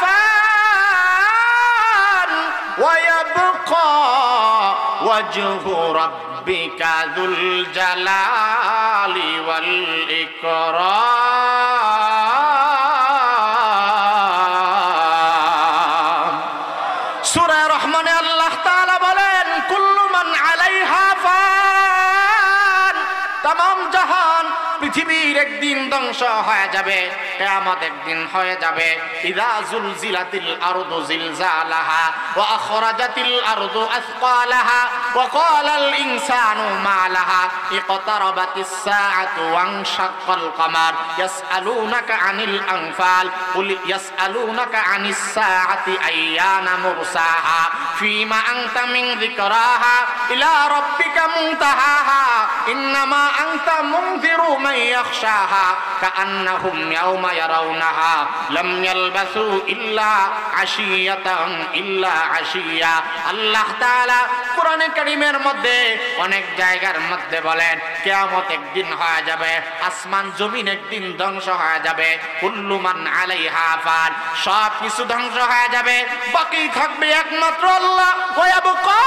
[SPEAKER 2] ফান ওয়া ইয়াবকা ওয়াজহু রাব্বিকা যুল জালালি ওয়াল ইকরাম। সূরা রহমানে আল্লাহ তাআলা বলেন কুল্লু মান আলাইহা ফান, तमाम জাহান পৃথিবীর একদিন ধ্বংস হয়ে যাবে, কিয়ামত একদিন হয়ে যাবে। ইযা যুলজিলাতিল আরদু জিলজালাহা ওয়া আখরাজাতিল আরদু আসকালাহা ওয়া ক্বালাল ইনসানু মা লাহা ইকতারাবাতিস সাআতু ওয়ানশাক্কাল কমার ইয়াসআলুনাকা আনিল আনফাল কুল ইয়াসআলুনাকা আনিস সাআতি আইয়ানা মুরসাহা ফীমা আনতা মিন যিকরাহা ইলা রাব্বিকা মুনতাহাহা ইন্নামা আনতা মুনযিরু মান ইয়াখশাহা কাআন্নাহুম ইয়াওমা ইয়ারাউনাহা লাম ইয়ালবাসু ইল্লা আশিয়াতান ইল্লা আশিয়া। আল্লাহ তাআলা কোরআনে কারীমের মধ্যে অনেক জায়গার মধ্যে বলেন কিয়ামত একদিন হয়ে যাবে, আসমান জমিন একদিন ধ্বংস হয়ে যাবে। কুল্লু মান আলাইহা ফান, সব কিছু ধ্বংস হয়ে যাবে, বাকি থাকবে একমাত্র আল্লাহ। ওয়া ইয়াবকা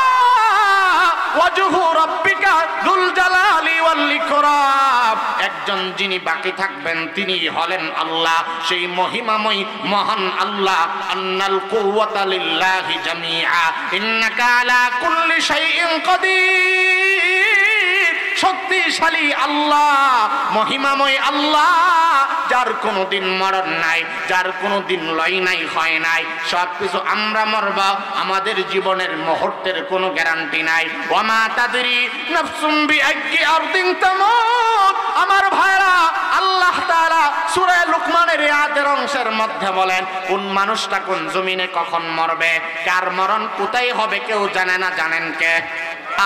[SPEAKER 2] ওয়াজহু রাব্বিকা যুল জালালি ওয়াল ইকরাম, একজন যিনি বাকি থাকবেন তিনি হলেন আল্লাহ, সেই মহিমাময় মহান আল্লাহ। আন্নাল কুওয়াতা লিল্লাহি জামিআ ইন্নাকা আলা কুল্লি শাইইন কাদির, শক্তিশালী আল্লাহ, মহিমাময় আল্লাহ, যার কোনোদিন মরণ নাই, যার কোনোদিন লয় নাই, হয় নাই। সবকিছু আমরা মরব, আমাদের জীবনের মুহূর্তের কোনো গ্যারান্টি নাই। ওয়া মা তাদরি নাফসুম বিআইয়ি আরদিন তামুত। আমার ভাইরা, আল্লাহ তাআলা সূরা লুকমানের আয়াতের অংশের মধ্যে বলেন কোন মানুষটা কোন জমিনে কখন মরবে, কার মরণ কোথায় হবে কেউ জানে না। জানেন কে?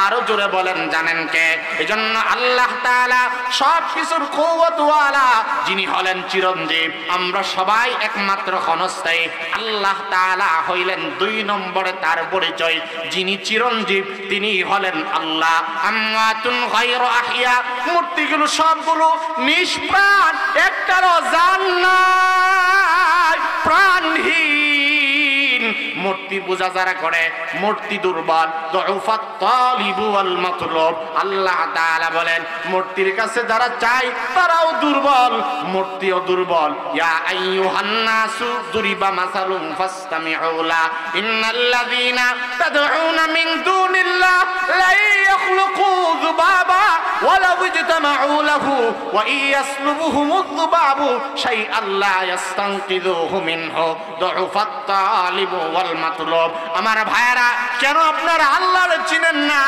[SPEAKER 2] আরো জোরে বলেন, জানেন কে? এজন্য আল্লাহ তাআলা সব কিছুর কুওয়াতওয়ালা, যিনি হলেন চিরঞ্জীব। আমরা সবাই একমাত্র ক্ষণস্থায়ী। আল্লাহ তাআলা হইলেন দুই নম্বরে তার পরিচয়, যিনি চিরঞ্জীব তিনি হলেন আল্লাহ। আমওয়াতুন গায়রু আহইয়া, মূর্তিগুলো সবগুলো নিষ্প্রাণ, একটারও জান নাই, প্রাণহীন। মূর্তি পূজা যারা করে মূর্তি দুর্বল, দুউফাত তালিবু ওয়াল মাতলুব। আল্লাহ তাআলা বলেন মূর্তির কাছে যারা চায় তারাও দুর্বল, মূর্তিও দুর্বল। ইয়া আইয়ুহান নাসু দুরিবা মাসালুন ফাসতামিউ লা ইন্নাল্লাযীনা তাদউনা মিন দুনিল্লাহ লা ইয়াখলুকু যুবাবা
[SPEAKER 1] ওয়ালাউ ইজতামাউ লাহু ওয়া ইয়াসলুবুহুমুয যুবাবু শাইআন লা ইস্তানকিযুহু মিনহু দুফাত তালিবু ওয়াল মাতলুব। আমার ভাইরা, কেন আপনারা আল্লাহরে চিনেন না?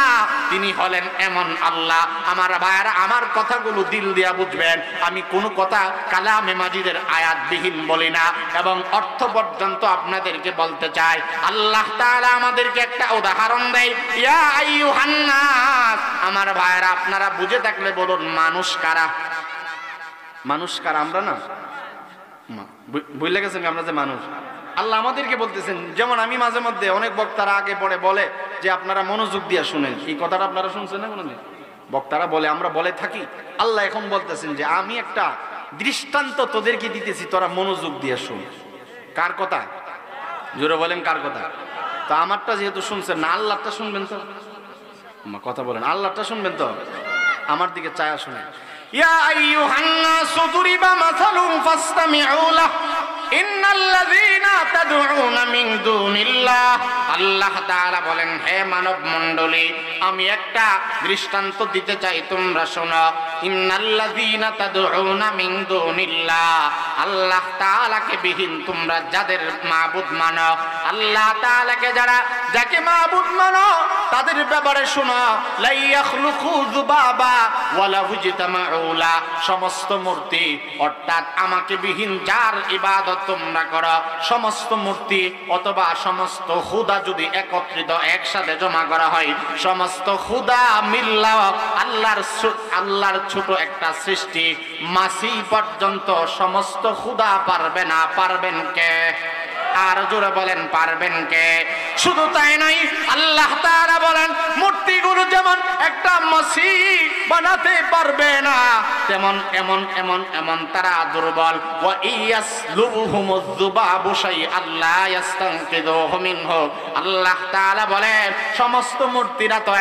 [SPEAKER 1] তিনি হলেন এমন আল্লাহ। আমার ভাইরা, আমার কথাগুলো দিল দিয়া বুঝবেন। আমি কোনো কথা কালামে মাজিদের আয়াতবিহীন বলি না, এবং অর্থ পর্যন্ত আপনাদেরকে বলতে চাই। আল্লাহ তাআলা আমাদেরকে একটা উদাহরণ দেয়, ইয়া আইয়ুহান নাস। আমার ভাইরা, আপনারা বুঝে থাকলে বলুন, মানুষ কারা? মানুষ কারা? আমরা না, বুঝলে গেছেন আমরা যে মানুষ। আল্লাহ আমাদেরকে বলতেছেন, যেমন আমি মাঝে মধ্যে অনেক বক্তারা আগে পড়ে বলে যে আপনারা মনোযোগ দিয়ে শুনেন। এই কথাটা আপনারা শুনছেন না কোনোদিন? বক্তারা বলে, আমরা বলে থাকি। আল্লাহ এখন বলতেছেন যে আমি একটা দৃষ্টান্ত তোদেরকে দিতেছি, তোরা মনোযোগ দিয়ে শুন। কার কথা? জোরে বলেন, কার কথা? তো আমারটা যেহেতু শুনছেন না, আল্লাহটা শুনবেন তো? কথা বলেন, আল্লাহটা শুনবেন তো? আমার দিকে চায়া শুনেন। ইয়া আইয়ুহান নাসু দুরিবা মাসালুন ফাসতামিউ লাহু ইন্নাল্লাযীনা তাদউনা মিন দুনিল্লাহ। আল্লাহ তাআলা বলেন, হে মানব মণ্ডলী, আমি একটা দৃষ্টান্ত দিতে চাই, তোমরা শোনো। ইন্নাল্লাযীনা তাদউনা মিন দুনিল্লাহ, আল্লাহ তাআলাকে বিহীন তোমরা যাদের মাবুদ মানো, আল্লাহ তাআলাকে যাকে মাবুদ মানো, তাদের ব্যাপারে শোনো। লা ইয়াখলুকু যুবাবা ওয়ালা ইজতামাউ লা, সমস্ত মূর্তি অর্থাৎ আমাকে বিহীন যার ইবাদত তোমরা করো, সমস্ত মূর্তি অথবা সমস্ত খুদা যদি একত্রিত একসাথে জমা করা হয়, সমস্ত খুদা মিল্লা আল্লাহর ছোট একটা সৃষ্টি মাছি পর্যন্ত সমস্ত খুদা পারবে না। পারবেন কে? আর জোরে বলেন, পারবেন কে? শুধু তাই নয়, আল্লাহ তাআলা বলেন, মূর্তিগুলো যেমন একটা মাছি বানাতে পারবে না, তেমন এমন তারা দুর্বল। ওয়া ইয়াসলুবুহুমুয যুবাবু শাইআন লা ইস্তানকিযুহু মিনহু। আল্লাহ তাআলা বলেন, সমস্ত মূর্তিরা তো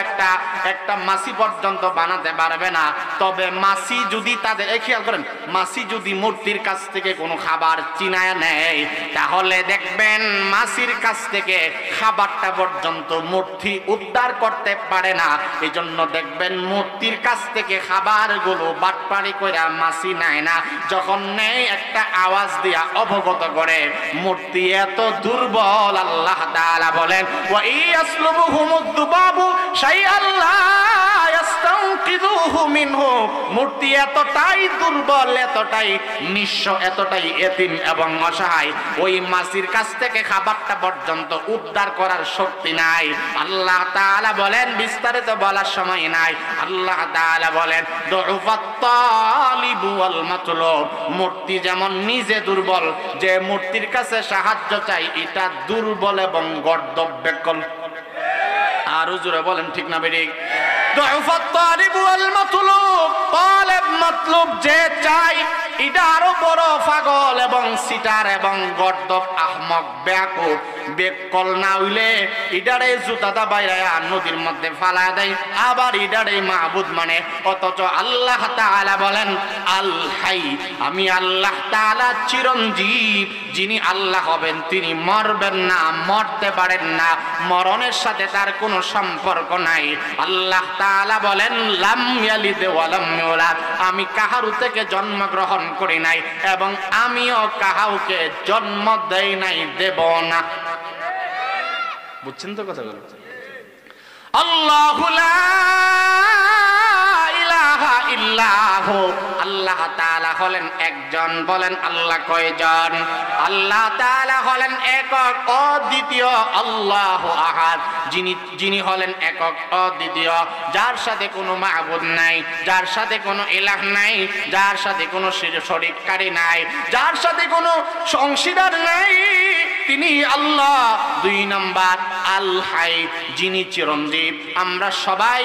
[SPEAKER 1] একটা মাছি পর্যন্ত বানাতে পারবে না। তবে মাছি যদি তাদের, খেয়াল করেন, মাছি যদি মূর্তির কাছ থেকে কোনো খাবার চিনায় নেয়, তাহলে দেখবেন মাছির কাছ থেকে খাবারটা পর্যন্ত মূর্তি উদ্ধার করতে পারে না। এই জন্য দেখবেন মূর্তির কাছ থেকে খাবারগুলো বাটপাড়ি করে মাছি নেয় না। যখন নেয়, একটা আওয়াজ দিয়া অবগত করে। মূর্তি এত দুর্বল, আল্লাহ তাআলা বলেন, ওয়া ইয়াসলুবুহুমুয যুবাবু শাইআন লা ইস্তানকিযুহু মিনহু। মূর্তি এতটাই দুর্বল, এতটাই নিঃস্ব, এতটাই এতিম এবং অসহায়, ওই মাছির কাছ থেকে খাবারটা পর্যন্ত উদ্ধার করার শক্তি নাই। আল্লাহ তাআলা বলেন, বিস্তারিত বলার সময় নাই, আল্লাহ তাআলা বলেন, দুফাত তালিবু ওয়াল মাতলুব। মূর্তি যেমন নিজে দুর্বল, যে মূর্তির কাছে সাহায্য চাই এটা দুর্বল এবং গর্দব্যকল। আর জোরে বলেন, ঠিক না বেঠিক? দুফাত তালিবু ওয়াল মাতলুব, তালিব মাতলুব যে চাই, এটা আরো বড় পাগল এবং সিটার এবং গর্দব, আহমক, বেয়াকুব, বেকল না হইলে ইডারে জুতাটা বাইরায়া নদীর মধ্যে ফালা দেয়, আবার ইডারে মাবুদ মানে। অথচ আল্লাহ তাআলা বলেন, আল হাই, আমি আল্লাহ তাআলা চিরঞ্জীব। যিনি আল্লাহ হবেন তিনি মরবেন না, মরতে পারেন না, মরণের সাথে তার কোনো সম্পর্ক নাই। আল্লাহ তাআলা বলেন, লাম ইয়ালিদ ওয়া লাম ইউলাদ, আমি কাহারু থেকে জন্মগ্রহণ করি নাই এবং আমিও কাহাউকে জন্ম দেই নাই, দেব না। বুঝছেন তো কথাগুলো? আল্লাহু লা ইলাহা ইল্লাহু, আল্লাহ তাআলা হলেন একজন। বলেন, আল্লাহ কয়জন? আল্লাহ তাআলা হলেন একক অদ্বিতীয়, আল্লাহু আহাদ, যিনি হলেন একক অদ্বিতীয়, যার সাথে কোনো মাবুদ নাই, যার সাথে কোনো ইলাহ নাই, যার সাথে কোনো শরীককারী নাই, যার সাথে কোনো অংশীদার নাই, তিনি আল্লাহ। 2 নাম্বার, আল হাই, যিনি চিরঞ্জীব। আমরা সবাই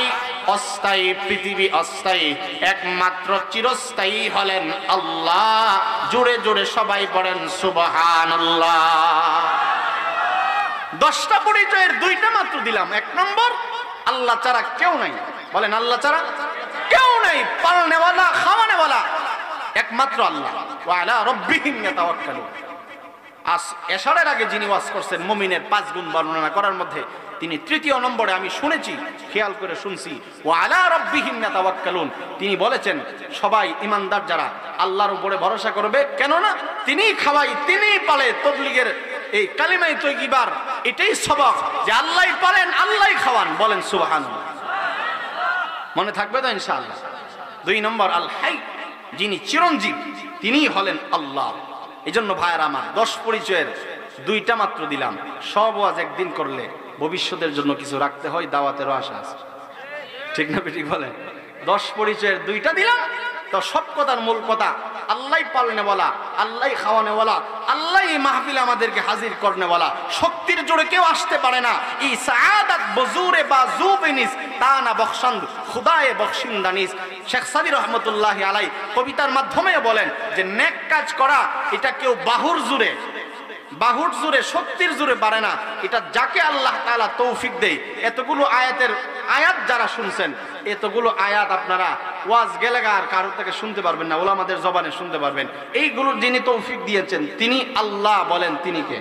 [SPEAKER 1] অস্থায়ী, পৃথিবী অস্থায়ী, একমাত্র চিরস্থায়ী হলেন আল্লাহ। জোরে জোরে সবাই পড়েন সুবহানাল্লাহ। 10টা পরিচয়ের 2টা মাত্র দিলাম। 1 নম্বর, আল্লাহ ছাড়া কেউ নাই। বলেন, আল্লাহ ছাড়া কেউ নাই, পালনেওয়ালা, খাওয়ানেওয়ালা একমাত্র আল্লাহ। ওয়া আলা রাব্বিহিম ইয়াতাওয়াক্কালুন। এশারের আগে যিনি ওয়াজ করছেন মুমিনের 5 গুণ বর্ণনা করার মধ্যে
[SPEAKER 2] তিনি তৃতীয় নম্বরে আমি শুনেছি, খেয়াল করে শুনছি, ওয়া আলা রাব্বিহিম ইয়াতাওয়াক্কালুন, তিনি বলেছেন সবাই ইমানদার যারা আল্লাহর উপরে ভরসা করবে, কেননা তিনিই খাওয়াই, তিনিই পালে। তবলিগের এই কালিমায়ে তয়্যিবার এটাই সবক যে আল্লাহই পালেন, আল্লাহই খাওয়ান। বলেন সুবহানাল্লাহ। মনে থাকবে তো ইনশাআল্লাহ। 2 নম্বর আল হাই, যিনি চিরঞ্জীব, তিনিই হলেন আল্লাহ। এজন্য ভাইয়ের আমার 10 পরিচয়ের 2টা মাত্র দিলাম। সব ওয়াজ একদিন করলে ভবিষ্যতের জন্য কিছু রাখতে হয়, দাওয়াতেরও আশা আছে, ঠিক না ঠিক বলেন? 10 পরিচয়ের 2টা দিলাম, তো সব কথার মূল কথা আল্লাহই পালনে বলা, আল্লাহই খাওয়ানে বলা, আল্লাহই মাহফিলে আমাদেরকে হাজির করনে বলা। শক্তির জোরে কেউ আসতে পারে না। ই সাআদাত বজুরে বাজুবিনিস তানা বখশান্দ খুদায়ে বখশিন্দানিস। শেখ সাদি রহমতুল্লাহি আলাইহি কবিতার মাধ্যমে বলেন যে নেক কাজ করা এটা কেউ বাহুর জোরে শক্তির জোরে পারে না, এটা যাকে আল্লাহ তাআলা তৌফিক দেয়। এতগুলো আয়াত যারা শুনছেন, এতগুলো আয়াত আপনারা ওয়াজ গেলেগা আর কারোর থেকে শুনতে পারবেন না, ওলামাদের জবানে শুনতে পারবেন। এইগুলোর যিনি তৌফিক দিয়েছেন তিনি আল্লাহ। বলেন তিনি কে?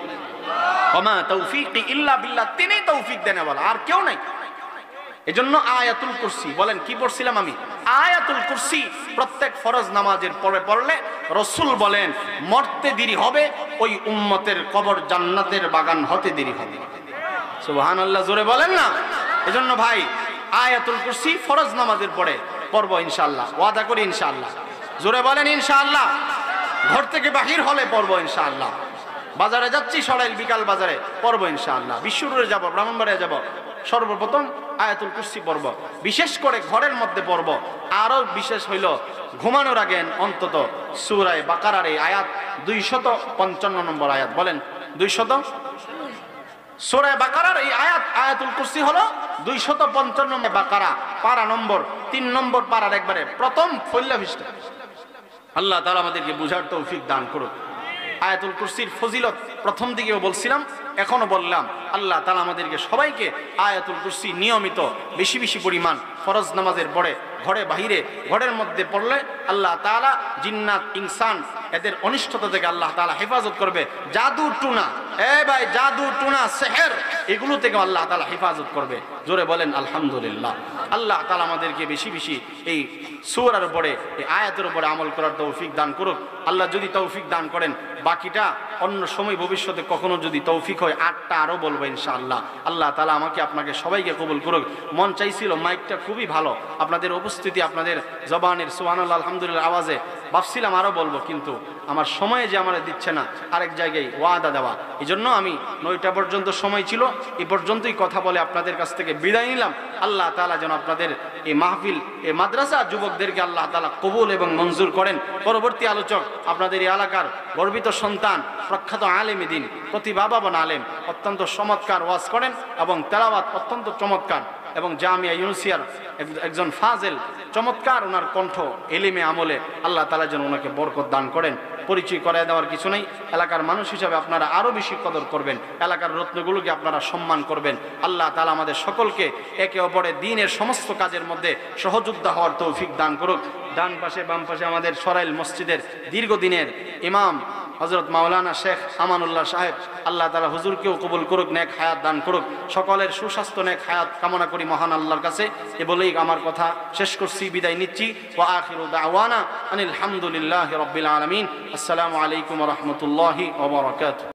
[SPEAKER 2] ওমা তৌফিকি ইল্লা বিল্লাহ, তিনি তৌফিক দেন বলা, আর কেউ নাই। এজন্য আয়াতুল কুরসি, বলেন কি পড়ছিলাম আমি? আয়াতুল কুরসি প্রত্যেক ফরজ নামাজের পরে পড়লে রাসূল বলেন মরতে দেরি হবে, ওই উম্মতের কবর জান্নাতের বাগান হতে দেরি হবে। সুবহানাল্লাহ, জোরে বলেন না। এজন্য ভাই আয়াতুল কুরসি ফরজ নামাজের পরে পড়ব ইনশাআল্লাহ, ওয়াদা করি ইনশাআল্লাহ। জোরে বলেন ইনশাআল্লাহ। ঘর থেকে বাহির হলে পড়ব ইনশাআল্লাহ। বাজারে যাচ্ছি সরাইল বিকাল বাজারে পড়ব ইনশাআল্লাহ। বিশ্বরুরে যাব, ব্রাহ্মণবাড়িয়া যাব, সর্বপ্রথম আয়াতুল কুরসি পড়ব। বিশেষ করে ঘরের মধ্যে পড়ব। আরো বিশেষ হইল ঘুমানোর আগে অন্তত সূরা বাকারার এই আয়াত 255 নম্বর আয়াত। বলেন 200। সূরা বাকারার এই আয়াত, আয়াতুল কুরসি হলো 255 বাকারা, পারা নম্বর 3 নম্বর পারার একবারে প্রথম ফল্লা পৃষ্ঠা। আল্লাহ তাআলা আমাদেরকে বুঝার তৌফিক দান করুন। আয়াতুল কুরসির ফজিলত প্রথম দিকেও বলছিলাম, এখনো বললাম। আল্লাহ তাআলা আমাদেরকে সবাইকে আয়াতুল কুরসি নিয়মিত বেশি বেশি পরিমাণ ফরজ নামাজের পরে ঘরে বাহিরে, ঘরের মধ্যে পড়লে আল্লাহ তাআলা জিন্নাত ইনসান এদের অনিষ্টতা থেকে আল্লাহ তাআলা হেফাজত করবে। জাদু টুনা, ভাই জাদু টুনা সেহের, এগুলো থেকে আল্লাহ তাআলা হেফাজত করবে। জোরে বলেন আলহামদুলিল্লাহ। আল্লাহ তাআলা আমাদেরকে বেশি বেশি এই সূরার উপরে, এই আয়াতের উপরে আমল করার তৌফিক দান করুক। আল্লাহ যদি তৌফিক দান করেন, বাকিটা অন্য সময় ভবিষ্যতে কখনো যদি তৌফিক হয় 8টা আরো বলবো ইনশাআল্লাহ। আল্লাহ তাআলা আমাকে আপনাকে সবাইকে কবুল করুক। মন চাইছিল মাইকটা খুবই ভালো, আপনাদের উপস্থিতি, আপনাদের জবানের সুবহানাল্লাহ আলহামদুলিল্লাহ আওয়াজে ভাবছিলাম আরো বলবো, কিন্তু আমার সময়ে যে আমার দিচ্ছে না, আরেক জায়গায় ওয়াদা দেওয়া। এই জন্য আমি 9টা পর্যন্ত সময় ছিল, এই পর্যন্তই কথা বলে আপনাদের কাছ থেকে বিদায় নিলাম। আল্লাহ তাআলা যেন আপনাদের এই মাহফিল, এই মাদ্রাসা যুবকদেরকে আল্লাহ তাআলা কবুল এবং মঞ্জুর করেন। পরবর্তী আলোচক আপনাদের এই এলাকার গর্বিত সন্তান, প্রখ্যাত আলেম দ্বীন, প্রতিভাবান আলেম, অত্যন্ত চমৎকার ওয়াজ করেন এবং তেলাওয়াত অত্যন্ত চমৎকার, এবং জামিয়া ইউনুসিয়ার একজন ফাজেল, চমৎকার ওনার কণ্ঠ, এলিমে আমলে। আল্লাহ তাআলা যেন ওনাকে বরকত দান করেন। পরিচয় করায় দেওয়ার কিছু নেই। এলাকার মানুষ হিসাবে আপনারা আরো বেশি কদর করবেন, এলাকার রত্নগুলোকে আপনারা সম্মান করবেন। আল্লাহ তাআলা আমাদের সকলকে একে অপরের দ্বীনের সমস্ত কাজের মধ্যে সহযোদ্ধা হওয়ার তৌফিক দান করুক। ডান পাশে বাম পাশে আমাদের সরাইল মসজিদের দীর্ঘদিনের ইমাম হযরত মাওলানা শেখ আমানুল্লাহ সাহেব, আল্লাহ তাআলা হুজুরকেও কবুল করুক, নেক হায়াত দান করুক। সকলের সুস্বাস্থ্য নেক হায়াত কামনা করি মহান আল্লাহর কাছে। এ বলেই আমার কথা শেষ করছি, বিদায় নিচ্ছি। ওয়া আখিরু দাওয়ানা আনিল হামদুলিল্লাহি রাব্বিল আলামিন। আসসালামু আলাইকুম ওয়া রাহমাতুল্লাহি ওয়া বারাকাতুহু।